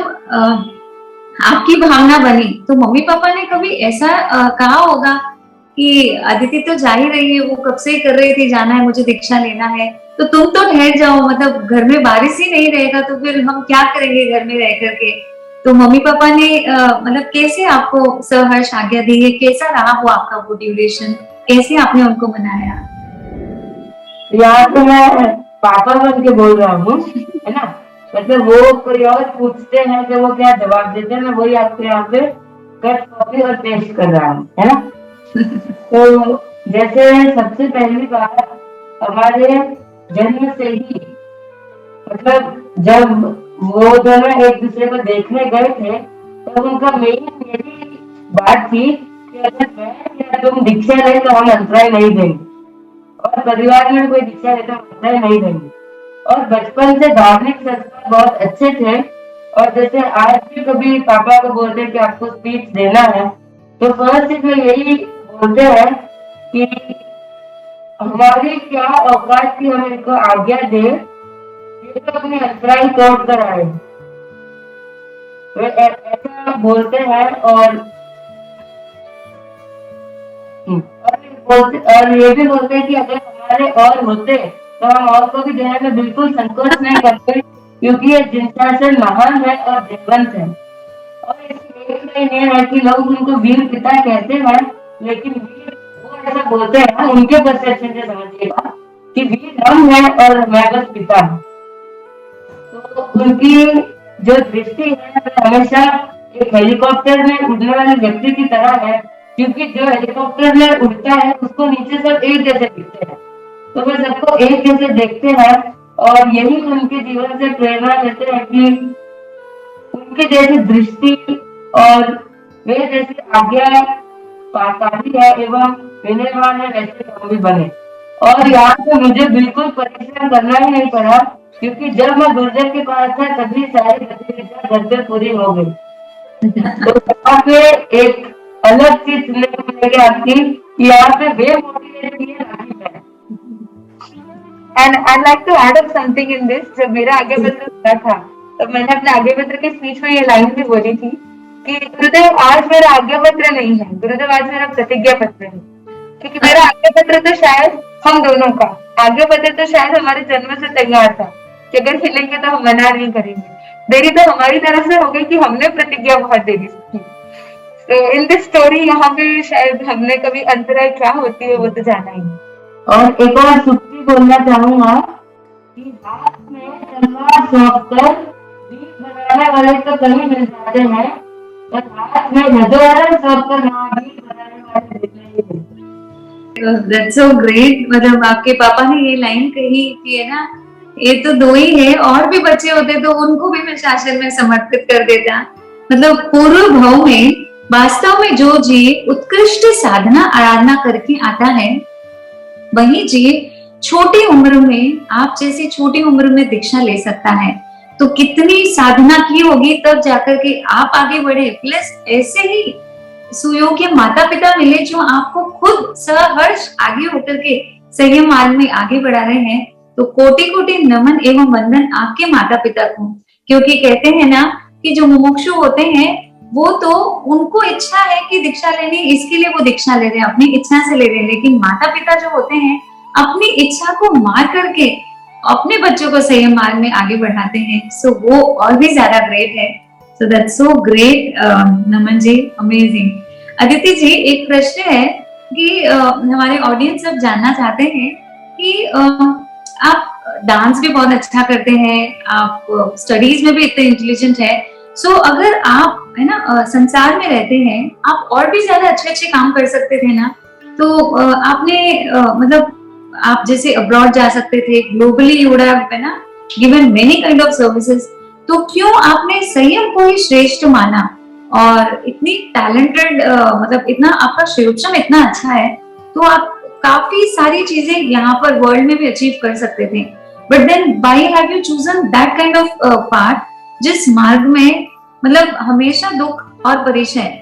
S1: आपकी भावना बनी तो मम्मी पापा ने कभी ऐसा कहा होगा कि अदिति तो जा ही रही है, वो कब से ही कर रही थी जाना है मुझे दीक्षा लेना है, तो तुम तो ठहर जाओ, मतलब घर में बारिश ही नहीं रहेगा तो फिर हम क्या करेंगे घर में रह करके। तो मम्मी पापा ने मतलब कैसे आपको सहर्ष आज्ञा दी है, कैसा रहा वो आपका वो ड्यूरेशन, कैसे आपने उनको मनाया?
S3: यहाँ तो मैं पापा बन के बोल रहा हूँ, है ना, मतलब वो कोई और पूछते हैं तो वो क्या जवाब देते हैं, मैं वही आपके यहाँ पे कट कॉपी और पेस्ट कर रहा हूँ, है ना। तो जैसे सबसे पहली बात, हमारे जन्म से ही मतलब जब वो दोनों एक दूसरे को देखने गए थे तो उनका मेन यही बात थी कि अगर मैं या तुम दीक्षा लें तो हम अंतराय नहीं देंगे, और परिवार में कोई दीक्षा लेता अंतराय नहीं देंगे। और बचपन से धार्मिक संस्कार बहुत अच्छे थे। और जैसे आज भी कभी पापा को बोलते हैं कि आपको स्पीच देना है तो फर्स्ट में यही बोलते हैं कि हमारी क्या औकात की हम इनको आज्ञा दे, ये तो अपने अंतराल तोड़ कर आए, वे ऐसा बोलते हैं। और ये भी बोलते हैं कि अगर हमारे और होते तो हम और को भी देने में बिल्कुल संकोच नहीं करते, क्योंकि ये जिनशासन महान है और जीवंत है। और इसमें एक लाइन ये है कि लोग उनको वीर पिता कहते हैं, लेकिन वीर वो ऐसा बोलते हैं, उनके परसेप्शन से समझिएगा कि वीर हम है और मैं बस पिता हूँ। तो उनकी जो दृष्टि है वो हमेशा एक हेलीकॉप्टर में उड़ने वाले व्यक्ति की तरह है, क्योंकि जो हेलीकॉप्टर में उड़ता है उसको नीचे सब एक जैसे दिखते हैं, तो वे सबको एक जैसे देखते हैं। और यही उनके जीवन से प्रेरणा लेते हैं कि उनके जैसी दृष्टि और वे जैसी आज्ञा पाकारी है एवं विनयवान है, वैसे हम भी बने। और यहाँ पे मुझे बिल्कुल परिश्रम करना ही नहीं पड़ा, क्योंकि जब मैं गुरुदेव के पास था तभी सारी गतिविधियां घर पे पूरी हो गई। तो यहाँ पे एक अलग चीज सुनने को मिलेगी आपकी कि यहाँ पे वे मोटिवेट किए राखी है।
S2: And I'd like to add up something in this. जब मेरा आगे पत्र हुआ था तो मैंने अपने आगे पत्र के स्पीच में ये लाइन भी बोली थी कि गुरुदेव आज मेरा आज्ञा पत्र नहीं है, गुरुदेव आज मेरा प्रतिज्ञा पत्र है। क्योंकि मेरा आज्ञा पत्र तो शायद हम दोनों का आज्ञा पत्र तो शायद हमारे जन्म से तैयार था कि अगर हिलेंगे तो हम मना नहीं करेंगे। देरी तो हमारी तरफ से हो गई कि हमने प्रतिज्ञा बहुत देरी से की। तो इन दिस स्टोरी यहाँ पे शायद हमने कभी अंतराय क्या होती है वो तो जाना ही नहीं।
S3: और एक और सुक्ति बोलना चाहूंगा कि हाथ में तलवार सौंप कर दीप बनाने वाले तो कहीं मिल जाते हैं, पर हाथ में ध्वजारोहण सौंप कर महादीप बनाने वाले दिखने ही मिलते।
S1: That's so great। मतलब आपके पापा ने ये लाइन कही कि है ना, ये तो दो ही है, और भी बच्चे होते तो उनको भी मैं शासन में समर्पित कर देता। मतलब पूर्व भाव में वास्तव में जो जीव उत्कृष्ट साधना आराधना करके आता है, वही जीव छोटी उम्र में, आप जैसे छोटी उम्र में दीक्षा ले सकता है। तो कितनी साधना की होगी तब जाकर के आप आगे बढ़े। प्लस ऐसे ही सुयोग्य माता पिता मिले जो आपको खुद सहर्ष आगे होकर के सही मार्ग में आगे बढ़ा रहे हैं। तो कोटि कोटि नमन एवं वंदन आपके माता पिता को, क्योंकि कहते हैं ना कि जो मुमुक्षु होते हैं वो तो उनको इच्छा है कि दीक्षा लेनी, इसके लिए वो दीक्षा ले रहे हैं, अपनी इच्छा से ले रहे हैं। लेकिन माता पिता जो होते हैं अपनी इच्छा को मार करके अपने बच्चों को सही मार्ग में आगे बढ़ाते हैं। सो वो और भी ज्यादा ग्रेट है। So that's so great Naman ji, amazing. Aditi ji, एक प्रश्न है कि हमारे ऑडियंस सब जानना चाहते हैं कि आप डांस भी बहुत अच्छा करते हैं, आप स्टडीज में भी इतने इंटेलिजेंट है। सो अगर आप है ना संसार में रहते हैं, आप और भी ज्यादा अच्छे अच्छे काम कर सकते थे ना। तो आपने मतलब आप जैसे अब्रॉड जा सकते थे, ग्लोबली यू वुड हैव है ना given many kind of services. तो क्यों आपने संयम को ही श्रेष्ठ माना और इतनी टैलेंटेड, मतलब इतना आपका शिवक्षम इतना अच्छा है, तो आप काफी सारी चीजें यहाँ पर वर्ल्ड में भी अचीव कर सकते थे। But then why have you chosen that kind of path, जिस मार्ग में मतलब हमेशा दुख और परेशान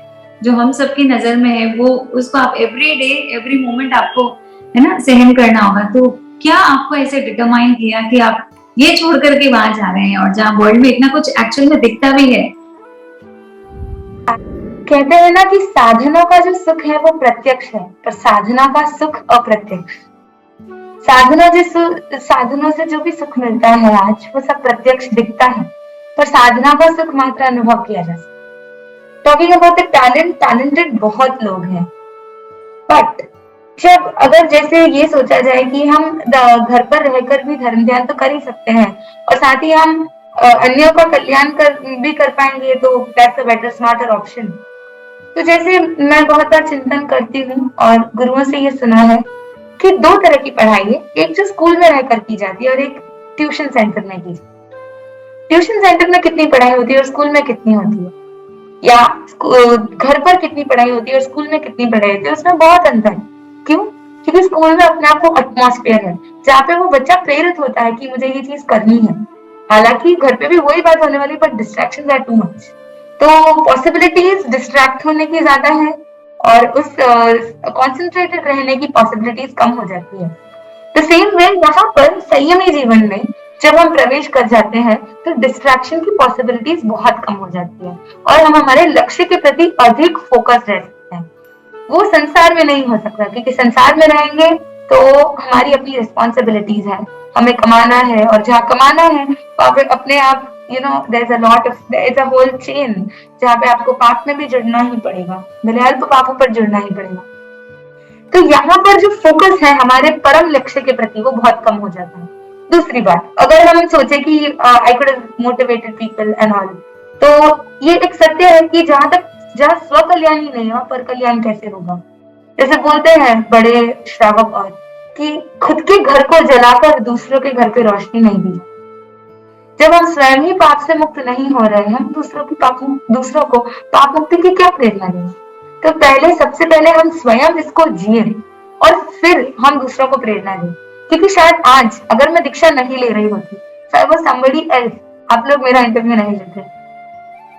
S1: जो हम सबकी नजर में है, वो उसको आप एवरी डे एवरी मोमेंट आपको है ना सहन करना होगा। तो क्या आपको ऐसे डिटरमाइन किया कि आप ये छोड़ करके वहां जा रहे हैं और जहाँ वर्ल्ड में इतना कुछ एक्चुअल में दिखता भी है?
S2: कहते हैं ना कि साधनों का जो सुख है वो प्रत्यक्ष है, पर साधना का सुख अप्रत्यक्ष। साधनों से जो भी सुख मिलता है आज, वो सब प्रत्यक्ष दिखता है, पर साधना का सुख मात्र अनुभव किया जा सकता है। टॉकिंग अबाउट द टैलेंटेड बहुत लोग हैं, बट जब अगर जैसे ये सोचा जाए कि हम घर पर रहकर भी धर्म ध्यान तो कर ही सकते हैं और साथ ही हम अन्यों का कल्याण भी कर पाएंगे, तो that's a better smarter option. तो जैसे मैं बहुत बार चिंतन करती हूँ और गुरुओं से ये सुना है कि दो तरह की पढ़ाई है, एक जो स्कूल में रहकर की जाती है और एक ट्यूशन सेंटर में की जाती है। ट्यूशन सेंटर में कितनी पढ़ाई होती है और स्कूल में कितनी होती है, या घर पर कितनी पढ़ाई होती है और स्कूल में कितनी पढ़ाई होती है, उसमें बहुत अंतर है। क्यों? क्योंकि स्कूल में अपने आप को एटमॉस्फेयर है जहाँ पे वो बच्चा प्रेरित होता है कि मुझे ये चीज करनी है। हालांकि घर पे भी वही बात होने वाली, but distractions are too much, तो पॉसिबिलिटीज डिस्ट्रैक्ट होने की ज्यादा है और उस कॉन्सेंट्रेटेड रहने की पॉसिबिलिटीज कम हो जाती है। द सेम वे यहाँ पर संयमी जीवन में जब हम प्रवेश कर जाते हैं तो डिस्ट्रैक्शन की पॉसिबिलिटीज बहुत कम हो जाती है और हम हमारे लक्ष्य के प्रति अधिक फोकस रह सकते हैं। वो संसार में नहीं हो सकता, क्योंकि संसार में रहेंगे तो हमारी अपनी रिस्पॉन्सिबिलिटीज है, हमें कमाना है, और जहाँ कमाना है वहाँ पे अपने आप there is a whole chain जहाँ पे आपको पाप में भी जुड़ना ही पड़ेगा, भले अल्प पापों पर जुड़ना ही पड़ेगा। तो यहाँ पर जो फोकस है हमारे परम लक्ष्य के प्रति वो बहुत कम हो जाता है। दूसरी बात, अगर हम सोचे कि I could have motivated people and all, तो ये एक सत्य है कि जहाँ स्व कल्याण ही नहीं है पर कल्याण कैसे होगा। जैसे बोलते हैं बड़े श्रावक और कि खुद के घर को जलाकर दूसरों के घर पे रोशनी नहीं दी। जब हम स्वयं ही पाप से मुक्त नहीं हो रहे हैं, दूसरों को पाप मुक्ति की क्या प्रेरणा देंगे? तो सबसे पहले हम स्वयं इसको जिए और फिर हम दूसरों को प्रेरणा दें। क्योंकि शायद आज अगर मैं दीक्षा नहीं ले रही होती, शायद वो somebody else, आप लोग मेरा इंटरव्यू नहीं लेते।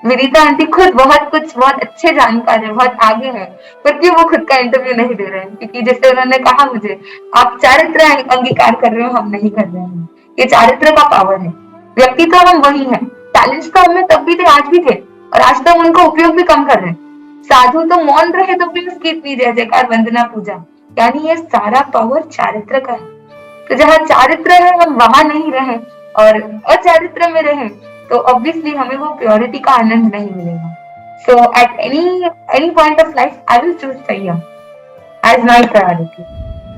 S2: विनीता आंटी खुद बहुत अच्छे जानकार है, बहुत आगे है, पर क्यों वो खुद का इंटरव्यू नहीं दे रहे हैं? क्योंकि जैसे उन्होंने कहा मुझे, आप चारित्र अंगीकार कर रहे हो, हम नहीं कर रहे हैं। ये चारित्र का पावर है। व्यक्ति तो हम वही है, टैलेंट्स तो हमें तब भी थे, आज भी थे, और आज तो हम उनको उपयोग भी कम कर रहे हैं। साधु तो मौन रहे तो भी उसकी इतनी जय जयकार वंदना पूजा, यानी ये सारा पावर चारित्र का है। तो जहाँ चारित्र है हम वहां नहीं रहे और अचारित्र में रहे तो ऑब्वियसली हमें वो प्योरिटी का आनंद नहीं मिलेगा। So at any point of life I will choose संयम एज माय प्रायोरिटी।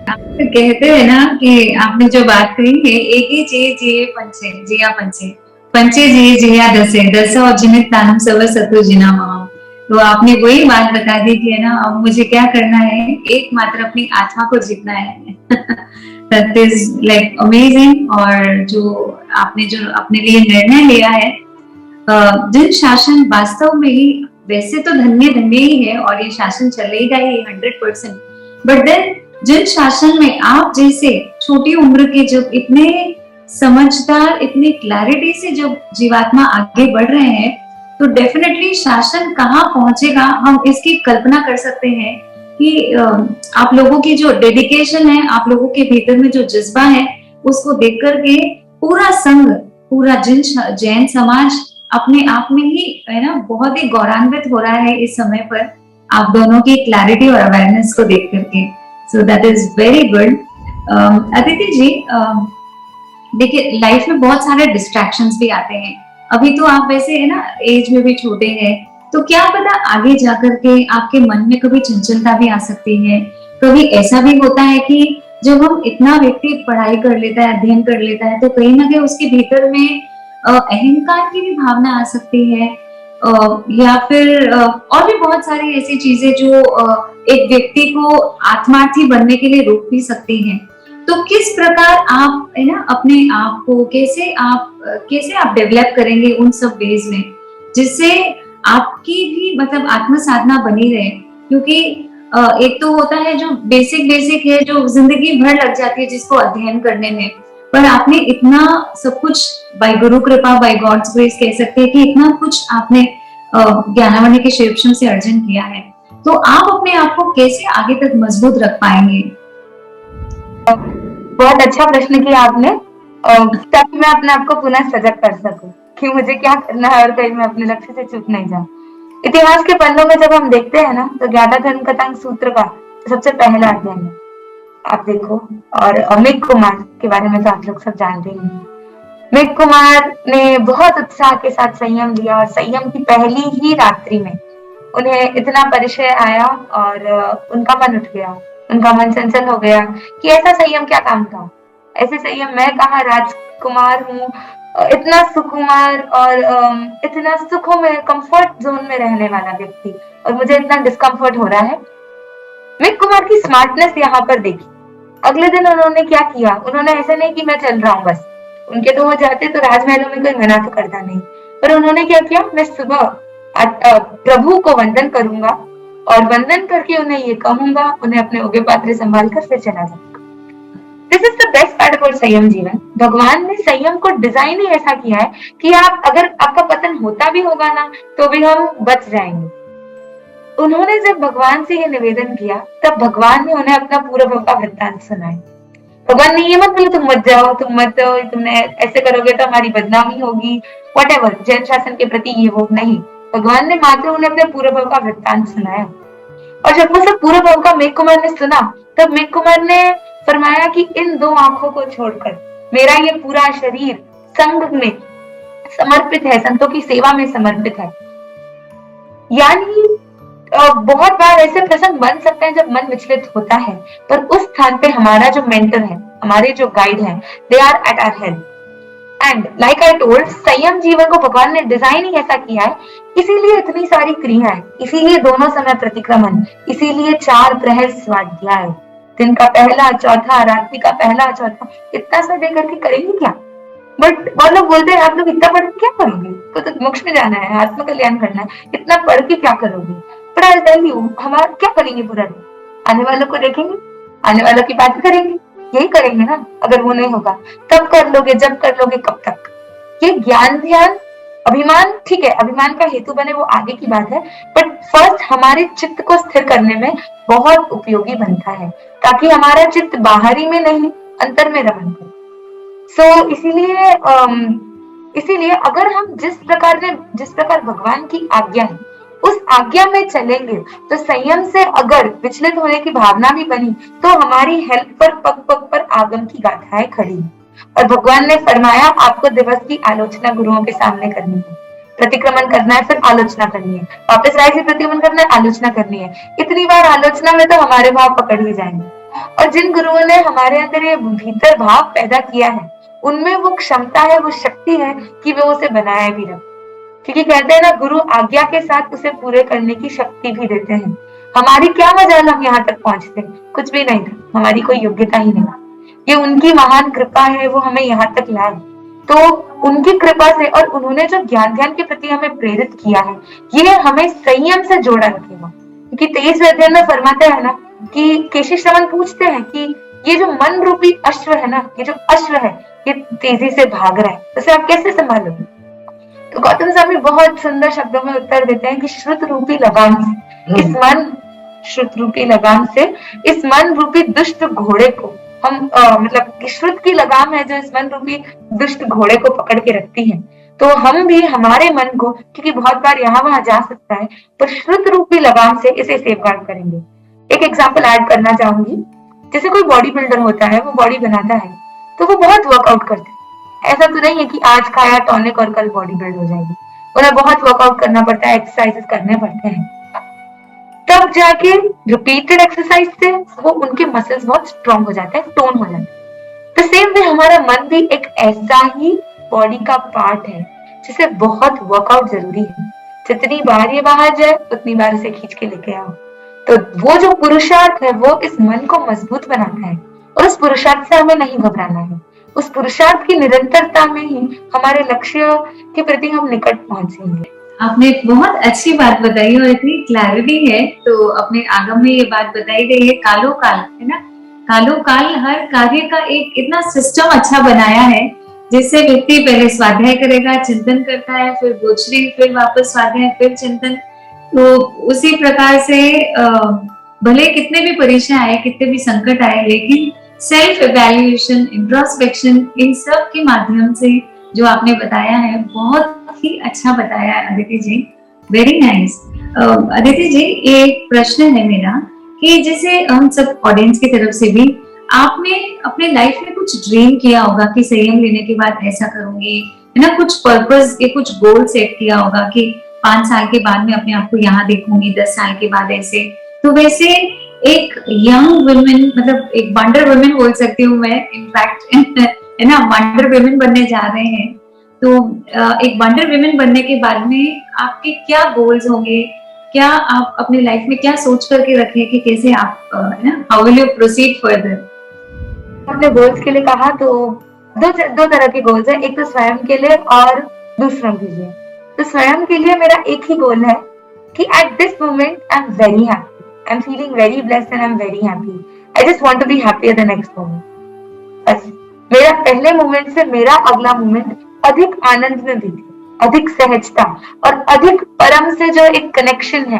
S1: आप तो कहते हैं ना कि आपने जो बात कही है, एक ही चीज जिए पंचे, जिया पंचे, पंचे जिए जिया दसे, दस और जिनित तानम सव सतु जिना महा। तो आपने वही बात बता दी कि है ना, अब मुझे क्या करना है, एकमात्र अपनी आत्मा को जीतना है। That is like amazing। और जो आपने अपने लिए निर्णय लिया है, जिन शासन वास्तव में ही वैसे तो धन्य धन्य ही है और ये शासन चलेगा ही 100%। बट देन जिन शासन में आप जैसे छोटी उम्र के जब इतने समझदार, इतनी क्लैरिटी से जब जीवात्मा आगे बढ़ रहे हैं, तो डेफिनेटली शासन कहाँ पहुंचेगा हम इसकी कल्पना कर सकते हैं कि आप लोगों की जो डेडिकेशन है, आप लोगों के भीतर में जो जज्बा है, उसको देख करके पूरा संघ, पूरा जैन समाज अपने आप में ही है ना बहुत ही गौरवान्वित हो रहा है इस समय पर आप दोनों की क्लैरिटी और अवेयरनेस को देख करके। So that is very good. Aditi ji, देखिए लाइफ में बहुत सारे डिस्ट्रैक्शंस भी आते हैं। अभी तो आप वैसे है ना एज में भी छोटे हैं, तो क्या पता आगे जाकर के आपके मन में कभी चंचलता भी आ सकती है। कभी ऐसा भी होता है कि जब हम इतना व्यक्ति पढ़ाई कर लेता है, अध्ययन कर लेता है, तो कहीं ना कहीं उसके भीतर में अहंकार की भी भावना आ सकती है, या फिर और भी बहुत सारी ऐसी चीजें जो एक व्यक्ति को आत्मार्थी बनने के लिए रोक भी सकती हैं। तो किस प्रकार आप है ना अपने आप को कैसे आप डेवलप करेंगे उन सब वेज में, जिससे आपकी भी मतलब आत्म साधना बनी रहे? क्योंकि एक तो होता है जो बेसिक है, जो जिंदगी भर लग जाती है जिसको अध्ययन करने में, पर आपने इतना सब कुछ बाय गुरु कृपा, बाय गॉड्स ग्रेस कह सकते हैं कि इतना कुछ आपने ज्ञानावनी के शिक्षण से अर्जन किया है, तो आप अपने आप को कैसे आगे तक मजबूत रख पाएंगे?
S2: बहुत अच्छा प्रश्न किया आपने, ताकि मैं अपने आप को पुनः सजग कर सकूं कि मुझे क्या करना है और कहीं मैं अपने लक्ष्य से चूक नहीं जाऊं। इतिहास के पन्नों में जब हम देखते हैं ना, तो ज्ञाता धर्म कथांग सूत्र का सबसे पहला अध्ययन है, आप देखो। और अमित कुमार के बारे में तो आप लोग सब जानते ही हैं। अमित कुमार ने बहुत उत्साह के साथ संयम लिया और संयम की पहली ही रात्रि में उन्हें इतना परिचय आया और उनका मन उठ गया, उनका मन चंचल हो गया कि ऐसा संयम क्या काम था। ऐसे संयम मैं कहाँ राजकुमार हूँ, इतना सुकुमार और इतना सुखों में कंफर्ट जोन में रहने वाला व्यक्ति, और मुझे इतना डिस्कम्फर्ट हो रहा है। अमित कुमार की स्मार्टनेस यहाँ पर देखी। अगले दिन उन्होंने क्या किया, उन्होंने ऐसा नहीं कि मैं चल रहा हूँ बस, उनके तो हो जाते तो राजमहलों में कोई मना तो करता नहीं, पर उन्होंने क्या किया, मैं सुबह प्रभु को वंदन करूंगा और वंदन करके उन्हें ये कहूंगा, उन्हें अपने उगे पात्र संभाल कर फिर चला जाऊंगा। This is the best part about संयम जीवन। भगवान ने संयम को डिजाइन ही ऐसा किया है कि आप अगर आपका पतन होता भी होगा ना, तो भी हम बच जाएंगे। उन्होंने जब भगवान से ये निवेदन किया, तब भगवान ने उन्हें अपना पूरा भव का वृत्तांत सुनाया। भगवान ने ये मत बोले तुम मत जाओ, तुमने ऐसे करोगे तो हमारी बदनामी होगी, व्हाटएवर, जैन शासन के प्रति ये वो नहीं। भगवान ने मात्र उन्हें अपने पूरा भव का वृत्तांत सुनाया। और जब वो सब पूरा भव का मेघ कुमार ने सुना, तब मेघ कुमार ने फरमाया कि इन दो आंखों को छोड़कर मेरा ये पूरा शरीर संघ में समर्पित है, संतों की सेवा में समर्पित है। यानी बहुत बार ऐसे प्रसंग बन सकते हैं जब मन विचलित होता है, पर उस स्थान पे हमारा जो मेंटर है, हमारे जो गाइड हैं, they are at our help. And like I told, संयम जीवन को भगवान ने डिजाइन ही ऐसा किया है, इसीलिए इतनी सारी क्रियाएं, इसीलिए दोनों समय प्रतिक्रमण, इसीलिए 4 प्रहर स्वाध्याय, दिन का पहला चौथा, रात्रि का पहला चौथा, इतना सा दे करके करेंगे क्या? बट वो लोग बोलते हैं आप लोग इतना पढ़ के क्या करोगे, तो मोक्ष में जाना है, आत्म कल्याण करना है, इतना पढ़ के क्या करोगे? But I'll tell you, हमारा क्या करेंगे पूरा दिन? आने वालों को देखेंगे, आने वालों की बात करेंगे, यही करेंगे ना। अगर वो नहीं होगा तब कर लोगे, जब कर लोगे, कब तक? ये ज्ञान ध्यान अभिमान, ठीक है, अभिमान का हेतु बने वो आगे की बात है, बट फर्स्ट हमारे चित्त को स्थिर करने में बहुत उपयोगी बनता है, ताकि हमारा चित्त बाहरी में नहीं अंतर में रमन करे। सो इसीलिए अगर हम जिस प्रकार भगवान की आज्ञा है उस आज्ञा में चलेंगे, तो संयम से अगर विचलित होने की भावना भी बनी, तो हमारी हेल्प पर पग पग पर आगम की गाथाएं खड़ी। और भगवान ने फरमाया आपको दिवस की आलोचना गुरुओं के सामने करनी है, प्रतिक्रमण करना है, फिर आलोचना करनी है, वापस राय से प्रतिक्रमण करना है, आलोचना करनी है। इतनी बार आलोचना में तो हमारे भाव पकड़ ही जाएंगे। और जिन गुरुओं ने हमारे अंदर ये भीतर भाव पैदा किया है, उनमें वो क्षमता है, वो शक्ति है कि वो उसे बनाए भी रखे। क्योंकि कहते हैं ना, गुरु आज्ञा के साथ उसे पूरे करने की शक्ति भी देते हैं। हमारी क्या मजाल हम यहाँ तक पहुंचते, कुछ भी नहीं था, हमारी कोई योग्यता ही नहीं। ये उनकी महान कृपा है, वो हमें यहाँ तक लाए। तो उनकी कृपा से और उन्होंने जो ज्ञान ध्यान के प्रति हमें प्रेरित किया है, ये हमें संयम से जोड़ा रखेगा। क्योंकि 23वें अध्याय में फरमाते हैं ना कि केशी श्रवण पूछते हैं कि ये जो मन रूपी अश्व है ना, ये जो अश्व है, ये तेजी से भाग रहा है, उसे आप कैसे संभालोगे? तो गौतम स्वामी बहुत सुंदर शब्दों में उत्तर देते हैं कि श्रुत रूपी लगाम से इस मन श्रुत रूपी लगाम से इस मन रूपी दुष्ट घोड़े को हम मतलब श्रुत की लगाम है जो इस मन रूपी दुष्ट घोड़े को पकड़ के रखती है। तो हम भी हमारे मन को, क्योंकि बहुत बार यहाँ वहां जा सकता है, पर श्रुत रूपी लगाम से इसे सेफगार्ड करेंगे। एक एग्जाम्पल ऐड करना चाहूंगी। जैसे कोई बॉडी बिल्डर होता है, वो बॉडी बनाता है तो वो बहुत वर्कआउट करता है। ऐसा तो नहीं है कि आज खाया टॉनिक और कल बॉडी बिल्ड हो जाएगी। उन्हें बहुत वर्कआउट करना पड़ता है, एक्सरसाइजेस करने पड़ते हैं, तब जाके रिपीटेड एक्सरसाइज से वो उनके मसल्स बहुत स्ट्रॉन्ग हो जाते हैं, टोन हो जाते हैं। तो सेम वे हमारा मन भी एक ऐसा ही बॉडी का पार्ट है जिसे बहुत वर्कआउट जरूरी है। जितनी बार ये बाहर जाए उतनी बार इसे खींच के लेके आओ। तो वो जो पुरुषार्थ है वो इस मन को मजबूत बनाता है और उस पुरुषार्थ से हमें नहीं घबराना है। उस पुरुषार्थ की निरंतरता में ही हमारे लक्ष्य के प्रति हम निकट पहुंचेंगे।
S1: आपने बहुत अच्छी बात बताई और इतनी क्लैरिटी है। तो अपने आगम में ये बात बताई गई है, कालो काल है ना, कालो काल हर कार्य का एक इतना सिस्टम अच्छा बनाया है जिससे व्यक्ति पहले स्वाध्याय करेगा, चिंतन करता है, फिर गोचरी, फिर वापस स्वाध्याय, फिर चिंतन। तो उसी प्रकार से भले कितने भी परीक्षा आए, कितने भी संकट आए, लेकिन सेल्फ इवैल्यूएशन, इंट्रोस्पेक्शन, इन सब के माध्यम से जो आपने बताया है बहुत ही अच्छा बताया है अदिति जी, वेरी नाइस। अदिति जी, एक प्रश्न है मेरा कि जैसे हम सब ऑडियंस की तरफ से भी, आपने अपने लाइफ में कुछ ड्रीम किया होगा कि संयम लेने के बाद ऐसा करूंगी, है ना, कुछ पर्पस या कुछ गोल सेट किया होगा कि 5 साल के बाद मैं अपने आप को यहाँ देखूंगी, 10 साल के बाद ऐसे। तो वैसे एक यंग वुमेन, मतलब एक वंडर वुमेन बोल सकती हूँ मैं, इनफैक्ट है ना, वंडर वुमेन बनने जा रहे हैं। तो एक वंडर वुमेन बनने के बाद में आपके क्या गोल्स होंगे, क्या आप अपनी लाइफ में क्या सोच करके रखें कि कैसे आप, है ना, how will you proceed further?
S2: अपने गोल्स के लिए कहा तो दो तरह के गोल्स हैं, एक तो स्वयं के लिए और दूसरों के लिए। तो स्वयं के लिए मेरा एक ही गोल है कि at this moment I am very happy, I am feeling very blessed and I am very happy, I just want to be happier the next moment. बस मेरा पहले मोमेंट से मेरा अगला मोमेंट अधिक आनंद में बीते, अधिक सहजता और अधिक परम से जो एक कनेक्शन है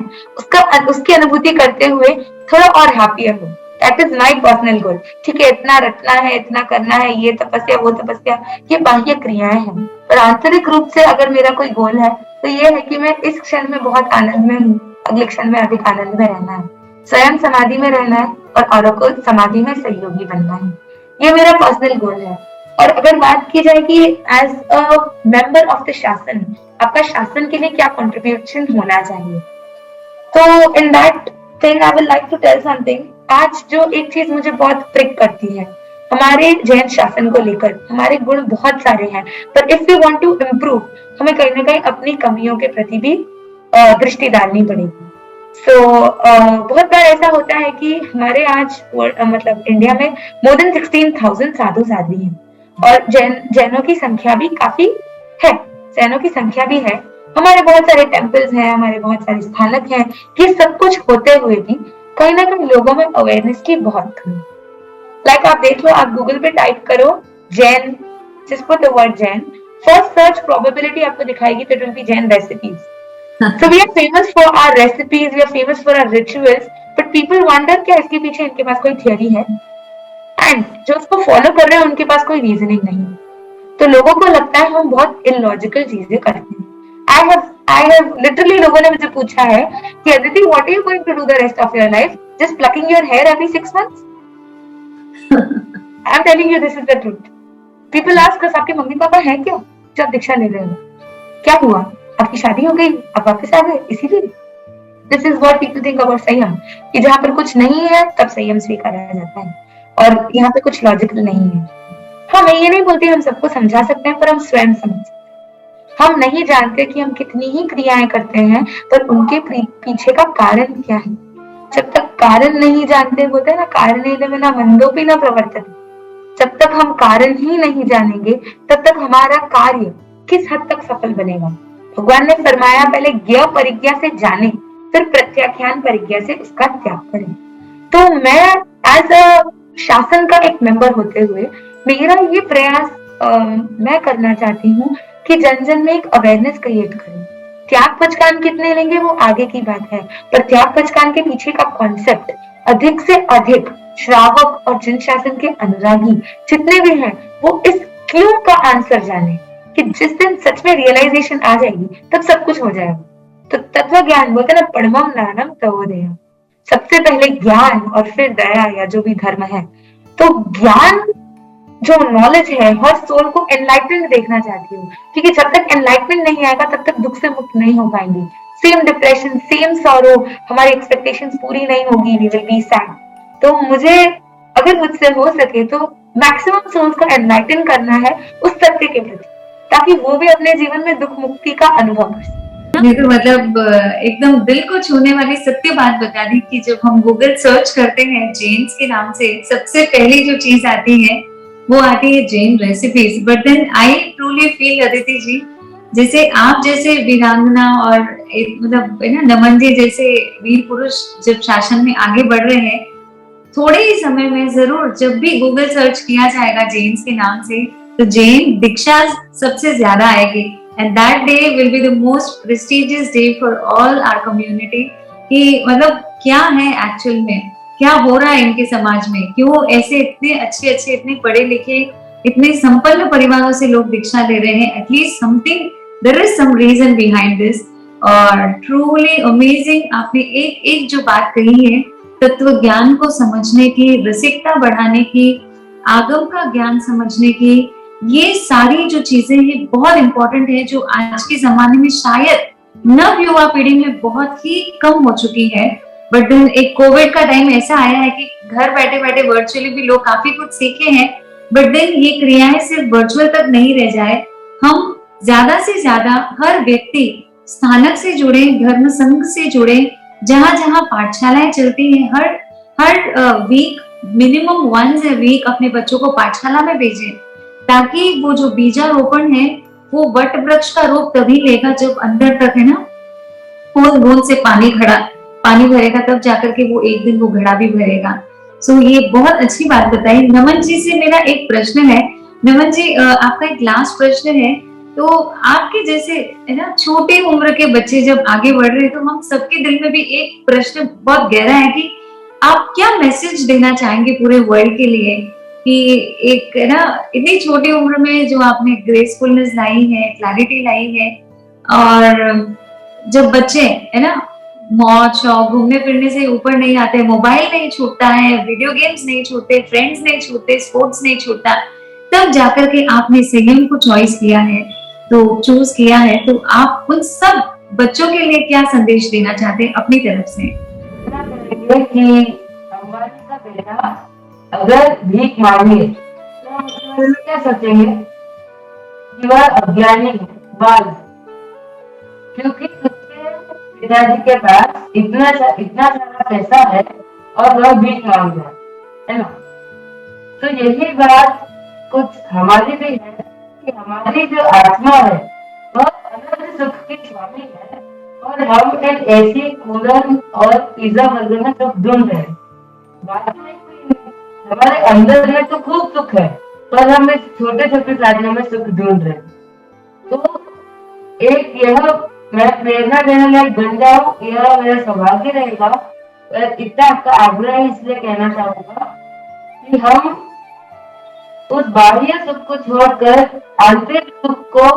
S2: उसकी अनुभूति करते हुए थोड़ा और हैप्पियर हो। That is my personal goal. ठीक है, इतना रटना है, इतना करना है, ये तपस्या वो तपस्या, ये बाह्य क्रियाएं हैं, पर आंतरिक रूप से अगर मेरा कोई गोल है तो ये है कि मैं इस क्षण में बहुत आनंद में हूँ, अगले क्षण में अधिक आनंद में रहना है, स्वयं समाधि में रहना है और औरों को समाधि में सहयोगी बनना है। ये मेरा पर्सनल गोल है। और अगर बात की जाए कि as a member of the शासन, आपका शासन के लिए क्या कंट्रीब्यूशन होना चाहिए, तो in that thing I would like to tell something. आज जो एक चीज मुझे बहुत प्रिक करती है हमारे जैन शासन को लेकर, हमारे गुण बहुत सारे हैं, पर if we want to improve, हमें कहीं ना कहीं अपनी कमियों के प्रति भी दृष्टि डालनी पड़ेगी। बहुत बार ऐसा होता है कि हमारे आज मतलब इंडिया में मोर देन 16,000 साधु साध्वी हैं और जैनों की संख्या भी काफी है, जैनों की संख्या भी है, हमारे बहुत सारे टेम्पल्स हैं, हमारे बहुत सारे स्थानक हैं। ये सब कुछ होते हुए भी कहीं ना कहीं लोगों में अवेयरनेस की बहुत कमी। लाइक आप देख लो, आप गूगल पे टाइप करो Jain, just put the word Jain, first search probability आपको दिखाएगी तो it will be Jain recipes. So we are famous for our recipes, we are famous for our rituals, but people wonder क्या इसके पीछे इनके पास कोई थियरी है, एंड जो उसको फॉलो कर रहे हैं उनके पास कोई रीजनिंग नहीं। तो लोगों को लगता है हम बहुत इलॉजिकल चीजें करते हैं। I have literally लोगों ने मुझे पूछा है कि Aditi, what are you going to do the rest of your life? Just plucking your hair every 6 months? I am telling you this is the truth. People ask us, आपके मम्मी पापा हैं क्या जो आप दीक्षा ले रहे हो? क्या हुआ? आपकी शादी हो गई, आप वापस आ गए, इसीलिए। This is what people think about संयम, कि जहाँ पर कुछ नहीं है तब संयम स्वीकारा जाता है और यहाँ पे कुछ लॉजिकल नहीं है। हाँ, मैं ये नहीं बोलती हम सबको समझा सकते हैं, पर हम स्वयं समझ सकते हैं। हम नहीं जानते कि हम कितनी ही क्रियाएं करते हैं, पर उनके पीछे का कारण क्या है। जब तक कारण नहीं जानते, बोलते हैं ना, कारण न मंदोपि न प्रवर्तते, जब तक हम कारण ही नहीं जानेंगे तब तक हमारा कार्य किस हद तक सफल बनेगा। भगवान ने फरमाया पहले ज्ञ परिज्ञा से जाने, फिर प्रत्याख्यान परिज्ञा से उसका त्याग करें। तो मैं एज अ शासन का एक मेंबर होते हुए मेरा ये प्रयास मैं करना चाहती हूँ कि जन जन में एक अवेयरनेस क्रिएट करें। त्याग पचकान कितने लेंगे वो आगे की बात है, पर त्याग पचकान के पीछे का कॉन्सेप्ट अधिक से अधिक श्रावक और जन शासन के अनुरागी जितने भी हैं वो इस क्यों का आंसर जाने कि जिस दिन सच में रियलाइजेशन आ जाएगी तब सब कुछ हो जाएगा। तो तत्व ज्ञान बोलते ना, परमम ज्ञानम तवोदयः, सबसे पहले ज्ञान और फिर दया या जो भी धर्म है। तो ज्ञान जो नॉलेज है हर सोल को एनलाइटमेंट देखना चाहती हूँ, क्योंकि जब तक एनलाइटमेंट नहीं आएगा तब तक दुख से मुक्त नहीं हो पाएंगे। सेम डिप्रेशन, सेम सॉरो, हमारी एक्सपेक्टेशंस पूरी नहीं होगी, वी विल बी सैड। तो मुझे अगर मुझसे हो सके तो मैक्सिमम सोल्स को एनलाइटन करना है उस सत्य के प्रति, ताकि वो भी अपने जीवन में दुख मुक्ति का अनुभव कर सके।
S1: ये तो मतलब एकदम दिल को छूने वाली सत्य बात बता दी कि जब हम गूगल सर्च करते हैं जेन्स के नाम से, सबसे पहली जो चीज आती है वो आती है Jain recipes. But then I truly feel, Aditi ji, जैसे आप जैसे वीरांगना और मतलब है ना नमन जी जैसे वीर पुरुष जब शासन में आगे बढ़ रहे हैं, थोड़े ही समय में जरूर जब भी गूगल सर्च किया जाएगा जेन्स के नाम से तो जैन दीक्षा सबसे ज्यादा आएगी, and that day will be the most prestigious day for all our community. कि मतलब क्या है एक्चुअल में, क्या हो रहा है इनके समाज में, क्यों ऐसे इतने अच्छे अच्छे, इतने पढ़े लिखे, इतने संपन्न परिवारों से लोग दीक्षा ले रहे हैं। At least something, there is some reason behind this. और ट्रूली अमेजिंग, आपने एक एक जो बात कही है, तत्व ज्ञान को समझने की, रसिकता बढ़ाने की, आगम का ज्ञान समझने की, ये सारी जो चीजें हैं बहुत इंपॉर्टेंट है, जो आज के जमाने में शायद नव युवा पीढ़ी में बहुत ही कम हो चुकी है। बट देन एक कोविड का टाइम ऐसा आया है कि घर बैठे बैठे वर्चुअली भी लोग काफी कुछ सीखे हैं। बट देन ये क्रियाएं सिर्फ वर्चुअल तक नहीं रह जाए, हम ज्यादा से ज्यादा हर व्यक्ति स्थानक से जुड़े, धर्म संघ से जुड़े, जहां जहां पाठशालाएं चलती हैं, हर हर week minimum once a week अपने बच्चों को पाठशाला में भेजें, ताकि वो जो बीजारोपण है वो वट वृक्ष का रूप तभी लेगा जब अंदर तक है ना बूंद बूंद से पानी भरेगा, तब जाकर के वो एक दिन वो घड़ा भी भरेगा। सो ये बहुत अच्छी बात बताई। नमन जी से मेरा एक प्रश्न है। नमन जी, आपका एक लास्ट प्रश्न है। तो आपके जैसे है ना छोटे उम्र के बच्चे जब आगे बढ़ रहे हैं तो हम सबके दिल में भी एक प्रश्न बहुत गहरा है कि आप क्या मैसेज देना चाहेंगे पूरे वर्ल्ड के लिए, कि एक है ना इतनी छोटी उम्र में जो आपने ग्रेसफुलनेस लाई है, क्लैरिटी लाई है, और जब बच्चे है ना मौज शौक घूमने फिरने से ऊपर नहीं आते, मोबाइल नहीं छूटता है, वीडियो गेम्स नहीं छूटते, फ्रेंड्स नहीं छूटते, स्पोर्ट्स नहीं छूटता, तब जाकर के आपने संयम को चॉइस किया है, तो चूज किया है, तो आप उन सब बच्चों के लिए क्या संदेश देना चाहते हैं अपनी तरफ से?
S3: कि हमारे का बेटा अगर भीख मांगे तो हम क्या सोचेंगे कि वह अज्ञानी है, बाल, क्योंकि उसके पिताजी के पास इतना सारा पैसा है और वह भीख मांग रहा है ना। तो यही बात कुछ हमारी भी है कि हमारी जो आत्मा है वह अनंत सुख की स्वामी है, और हम एक ऐसी कूलर और पिज्जा बर्गर में सुख ढूंढ रहे हैं। बात नहीं, हमारे अंदर में तो खूब सुख है, पर हम इस छोटे छोटे साधनों में सुख ढूंढ रहे हैं। तो एक यह मैं प्रेरणा देने लायक बन जाऊं, यह मेरा सौभाग्य रहेगा। इतना आपका आग्रह इसलिए कहना चाहूंगा कि हम उस बाह्य सुख को छोड़कर आंतरिक सुख को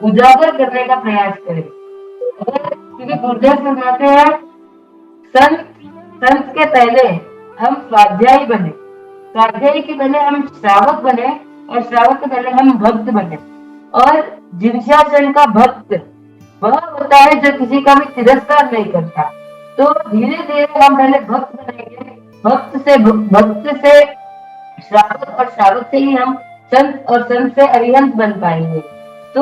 S3: उजागर करने का प्रयास करें। क्योंकि गुरुदेव फरमाते हैं संत के पहले हम स्वाध्यायी बने, स्वाध्यायी के पहले हम श्रावक बने, और श्रावक के पहले हम भक्त बने। और जिनशासन का भक्त वह होता है जो किसी का भी तिरस्कार नहीं करता। तो धीरे धीरे हम पहले भक्त बनेंगे, भक्त से श्रावक, और श्रावक से ही हम संत, और संत से अरिहंत बन पाएंगे। तो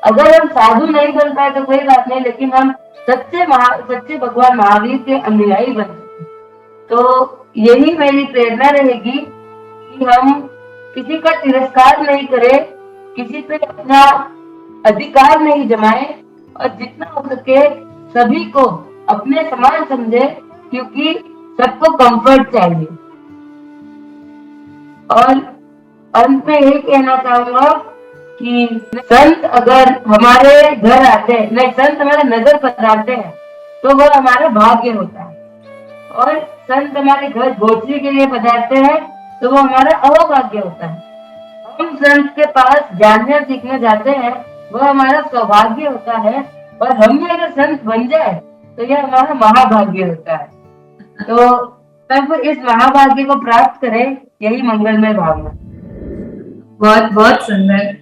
S3: अगर हम साधु नहीं बन पाए तो कोई बात नहीं, लेकिन हम सच्चे भगवान महावीर के अनुयायी बन सकते। तो यही मेरी प्रेरणा रहेगी कि हम किसी का तिरस्कार नहीं करे, किसी पे अपना अधिकार नहीं जमाए और जितना हो सके सभी को अपने समान समझे, क्योंकि सबको कंफर्ट चाहिए। और अंत में यही कहना चाहूंगा कि संत अगर हमारे घर आते हैं, नहीं, संत हमारे नजर पधारते हैं तो वह हमारा भाग्य होता है, और संत हमारे घर गोचरी के लिए पधारते हैं तो वो हमारा अहोभाग्य होता है। हम संत के पास जानने सीखने जाते हैं, वह हमारा सौभाग्य होता है, और हम भी अगर संत बन जाए तो यह हमारा महाभाग्य होता है। तो तब इस महाभाग्य को प्राप्त करें, यही मंगलमय भावना।
S1: बहुत बहुत सुंदर।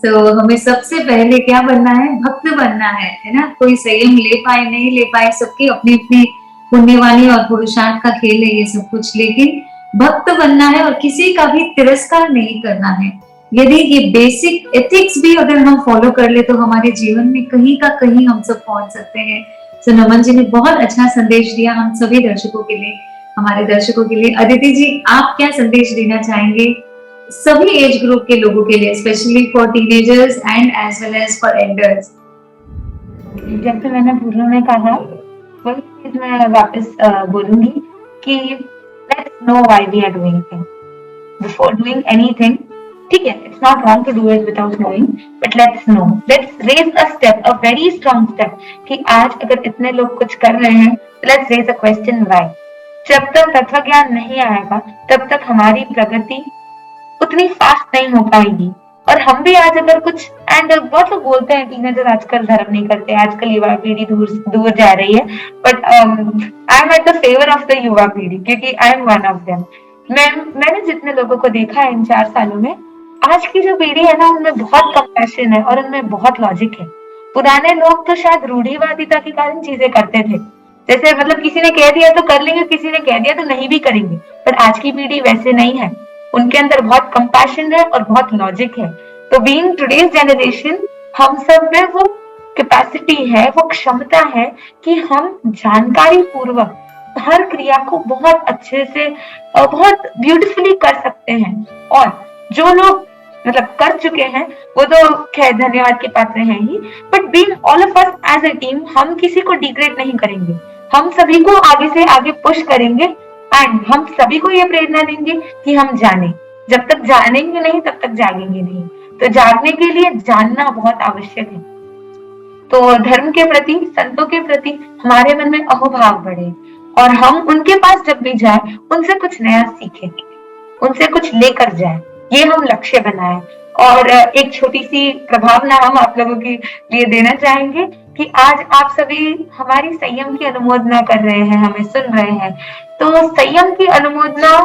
S1: तो हमें सबसे पहले क्या बनना है? भक्त बनना है ना। कोई संयम ले पाए नहीं ले पाए, सबकी अपनी अपनी पुण्यवानी और पुरुषार्थ का खेल है ये सब कुछ, लेकिन भक्त बनना है और किसी का भी तिरस्कार नहीं करना है। यदि ये बेसिक एथिक्स भी अगर हम फॉलो कर ले तो हमारे जीवन में कहीं का कहीं हम सब पहुंच सकते हैं। तो नमन जी ने बहुत अच्छा संदेश दिया हम सभी दर्शकों के लिए, हमारे दर्शकों के लिए। अदिति जी, आप क्या संदेश देना चाहेंगे सभी एज ग्रुप के लोगों के लिए, specially for teenagers and as well as for elders?
S2: जैसे मैंने पूर्व में कहा, वही चीज मैं वापस बोलूंगी कि let's know why we are doing things before doing anything. ठीक है, it's not wrong to do it without knowing, but let's know, let's raise a step, a very strong step, कि आज अगर इतने लोग कुछ कर रहे हैं, let's raise a question why. जब तक तत्व ज्ञान नहीं आएगा तब तक हमारी प्रगति उतनी फास्ट नहीं हो पाएगी। और हम भी आज अगर कुछ, एंड बहुत लोग बोलते हैं टीनेजर आजकल धर्म नहीं करते, आजकल युवा पीढ़ी दूर जा रही है, but I am at the favour of the युवा पीढ़ी, क्योंकि I am one of them. मैंने जितने लोगों को देखा है इन 4 सालों में, आज की जो पीढ़ी है ना, उनमें बहुत कंपैशन है और उनमें बहुत लॉजिक है। पुराने लोग तो शायद रूढ़िवादिता के कारण चीजें करते थे, जैसे मतलब किसी ने कह दिया तो कर लेंगे, किसी ने कह दिया तो नहीं भी करेंगे। पर आज की पीढ़ी वैसे नहीं है, उनके अंदर बहुत कंपैशन है और बहुत लॉजिक है। तो बीइंग टुडेज जनरेशन, हम सब में वो कैपेसिटी है, वो क्षमता है कि हम जानकारी पूर्वक हर क्रिया को बहुत अच्छे से बहुत ब्यूटीफुली कर सकते हैं। और जो लोग मतलब कर चुके हैं वो तो खैर धन्यवाद के पात्र हैं ही, but being all of us as a team, हम किसी को डिग्रेड नहीं करेंगे, हम सभी को आगे से आगे पुश करेंगे, एंड हम सभी को ये प्रेरणा देंगे कि हम जानें। जब तक जानेंगे नहीं तब तक जागेंगे नहीं। तो जागने के लिए जानना बहुत आवश्यक है। तो धर्म के प्रति, संतों के प्रति हमारे मन में अहोभाव बढ़े, और हम उनके पास जब भी जाए उनसे कुछ नया सीखें, उनसे कुछ लेकर जाए, ये हम लक्ष्य बनाए। और एक छोटी सी प्रभावना हम आप लोगों के लिए देना चाहेंगे कि आज आप सभी हमारी संयम की अनुमोदना कर रहे हैं, हमें सुन रहे हैं। तो संयम की अनुमोदना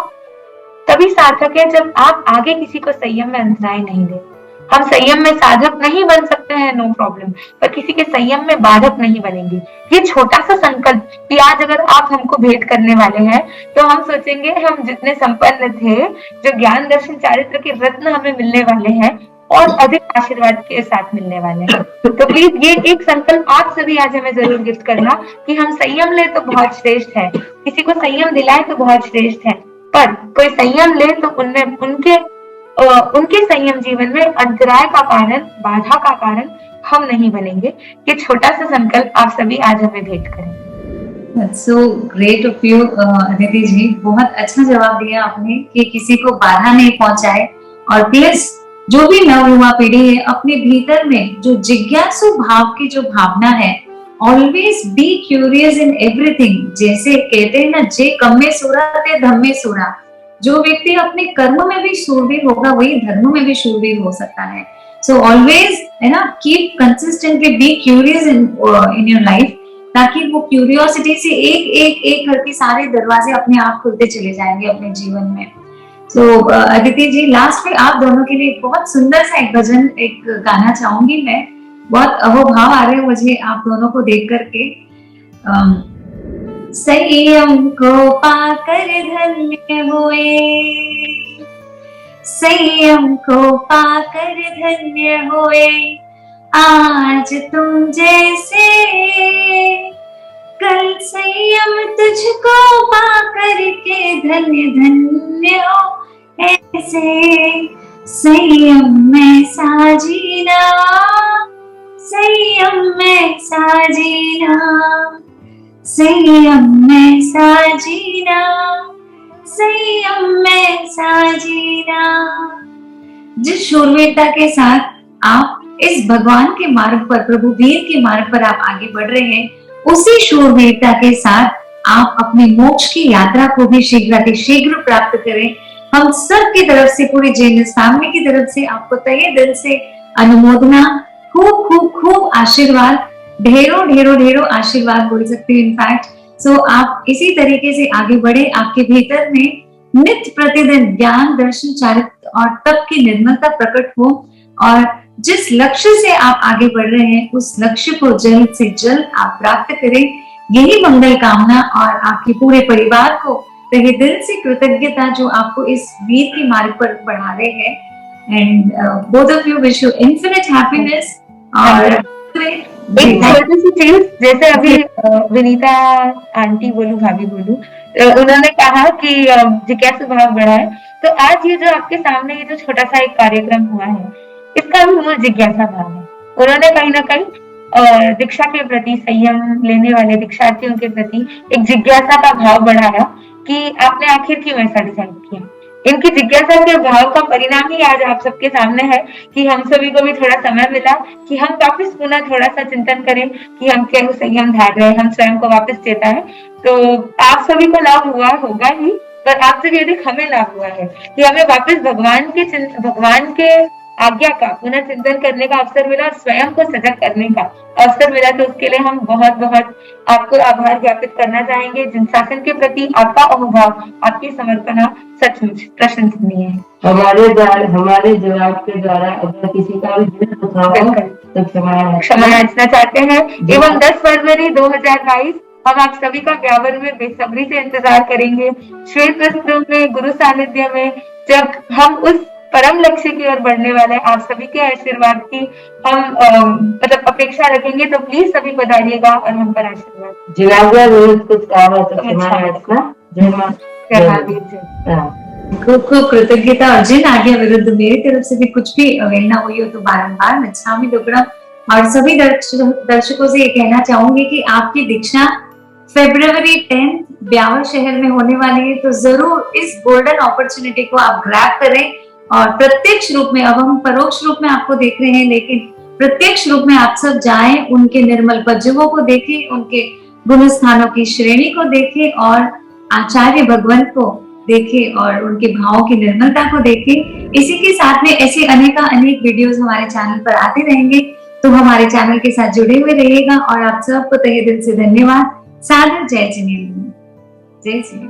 S2: तभी सार्थक है जब आप आगे किसी को संयम में अंतराय नहीं दे। हम संयम में साधक नहीं बन सकते हैं, नो प्रॉब्लम, पर किसी के संयम में बाधक नहीं बनेंगे। ये छोटा सा संकल्प कि आज अगर आप हमको भेंट करने वाले हैं तो हम सोचेंगे हम जितने संपन्न थे, जो ज्ञान दर्शन चारित्र के रत्न हमें मिलने वाले हैं और अधिक आशीर्वाद के साथ मिलने वाले हैं। तो प्लीज ये एक संकल्प आप सभी आज हमें जरूर गिफ्ट करना कि हम संयम ले तो बहुत श्रेष्ठ है, किसी को संयम दिलाए तो बहुत श्रेष्ठ है, पर कोई संयम ले तो उनमें उनके संयम जीवन में अंतराय का कारण, बाधा का कारण हम नहीं बनेंगे। ये छोटा सा संकल्प आप सभी आज हमें भेंट करें।
S1: That's so great of you, Aditi जी। बहुत अच्छा जवाब दिया आपने कि किसी को बाधा नहीं पहुंचाए, और प्लीज जो भी नवयुवा पीढ़ी है अपने भीतर में जो जिज्ञासु भाव की जो भावना है, always be curious in everything. जैसे कहते हैं ना, जे कम में सूरा ते धम में सूरा। जो व्यक्ति अपने कर्म में भी शूरवीर होगा वही धर्म में भी शूरवीर हो सकता है। सो ऑलवेज है ना, keep consistently be curious in your life, ताकि वो क्यूरियोसिटी से एक करके सारे दरवाजे अपने आप खुलते चले जाएंगे अपने जीवन में। तो अदिति जी, लास्ट में आप दोनों के लिए बहुत सुंदर सा एक भजन एक गाना चाहूंगी मैं। बहुत अहोभाव आ रहे हैं मुझे आप दोनों को देख करके। संयम को पाकर धन्य हुए, संयम को पाकर धन्य हुए आज तुम जैसे, कल संयम तुझको पाकर के धन्य धन्य हो ऐसे संयम में साजीना, संयम में साजीना, संयम में साजीना, संयम में साजीना। जिस शूरवीरता के साथ आप इस भगवान के मार्ग पर, प्रभु वीर के मार्ग पर आप आगे बढ़ रहे हैं, उसी शूरवीरता के साथ आप अपने मोक्ष की यात्रा को भी शीघ्र प्राप्त करें। हम सब की तरफ से, पूरी जैन फैमिली की तरफ से आपको तहे दिल से अनुमोदना, खूब खूब खूब आशीर्वाद, ढेरों ढेरों ढेरों आशीर्वाद बोल सकते हैं इनफैक्ट। सो आप इसी तरीके से आगे बढ़े, आपके भीतर में नित्य प्रतिदिन ज्ञान, दर्शन, चारित्र और तप की निर्मलता प्रकट हो, और जिस लक्ष्य से आप आगे बढ़ रहे हैं उस लक्ष्य को जल्द से जल्द आप प्राप्त करें। यही मंगल कामना, और आपके पूरे परिवार को तहे दिल से कृतज्ञता जो आपको इस वीर के मार्ग पर बढ़ा रहे हैं। And both of you wish you infinite happiness. और
S2: एक छोटी सी चीज, जैसे अभी विनीता आंटी बोलू, भाभी बोलू, उन्होंने कहा कि जिज्ञासु भाव बढ़ा है, तो आज ये जो आपके सामने ये जो छोटा सा एक कार्यक्रम हुआ है, इसका भी मूल जिज्ञासा भाव है। उन्होंने कहीं ना कहीं दीक्षा के प्रति, संयम लेने वाले दीक्षार्थियों के प्रति एक जिज्ञासा का भाव बढ़ाया कि आपने आखिर क्यों ऐसा डिसाइड किया। इनकी जिज्ञासा के भाव का परिणाम ही आज आप सबके सामने है कि हम सभी को भी थोड़ा समय मिला कि हम वापिस पुनः थोड़ा सा चिंतन करें कि हम क्या संयम धार रहे हैं, हम स्वयं को वापस चेता है। तो आप सभी को लाभ हुआ होगा ही, पर आपसे भी अधिक हमें लाभ हुआ है कि हमें वापस भगवान के आज्ञा का पुनः चिंतन करने का अवसर मिला और स्वयं को सजग करने का अवसर मिला। तो उसके लिए हम बहुत बहुत आपको आभार ज्ञापित करना चाहेंगे। जिन शासन के प्रति आपका अनुभव, आपकी समर्पणा सचमुच प्रशंसनीय है।
S3: हमारे जवाब के द्वारा अगर किसी का भी दिल दुखा हो तो क्षमा
S2: याचना चाहते हैं। एवं 10 फरवरी 2022 हम आप सभी का व्यावर में बेसब्री से इंतजार करेंगे, श्वेत वस्त्रों में, गुरु सानिध्य में, जब हम उस परम लक्ष्य की ओर बढ़ने वाले आप सभी के आशीर्वाद की हम मतलब अपेक्षा रखेंगे। तो प्लीज सभी पधारिएगा और हम पर आशीर्वाद।
S3: जिनाजा विरुद्ध कुछ कहा तो
S1: खूब खूब कृतज्ञता। और जिन आज्ञा विरुद्ध मेरी तरफ से भी कुछ भी अवहेलना हुई हो तो बारंबार मिच्छामि दुक्कडम। और सभी दर्शकों से ये कहना चाहूंगी कि आपकी दीक्षा फरवरी 10 ब्यावर शहर में होने वाली है, तो जरूर इस गोल्डन अपॉर्चुनिटी को आप ग्रैब करें और प्रत्यक्ष रूप में, अब हम परोक्ष रूप में आपको देख रहे हैं, लेकिन प्रत्यक्ष रूप में आप सब जाएं, उनके निर्मल पज्जवों को देखें, उनके गुण स्थानों की श्रेणी को देखें और आचार्य भगवंत को देखें और उनके भावों की निर्मलता को देखें। इसी के साथ में ऐसे अनेक वीडियोस हमारे चैनल पर आते रहेंगे, तो हमारे चैनल के साथ जुड़े हुए रहिएगा। और आप सबको तहे दिल से धन्यवाद। सादर जय जिनेन्द्र, जय श्री।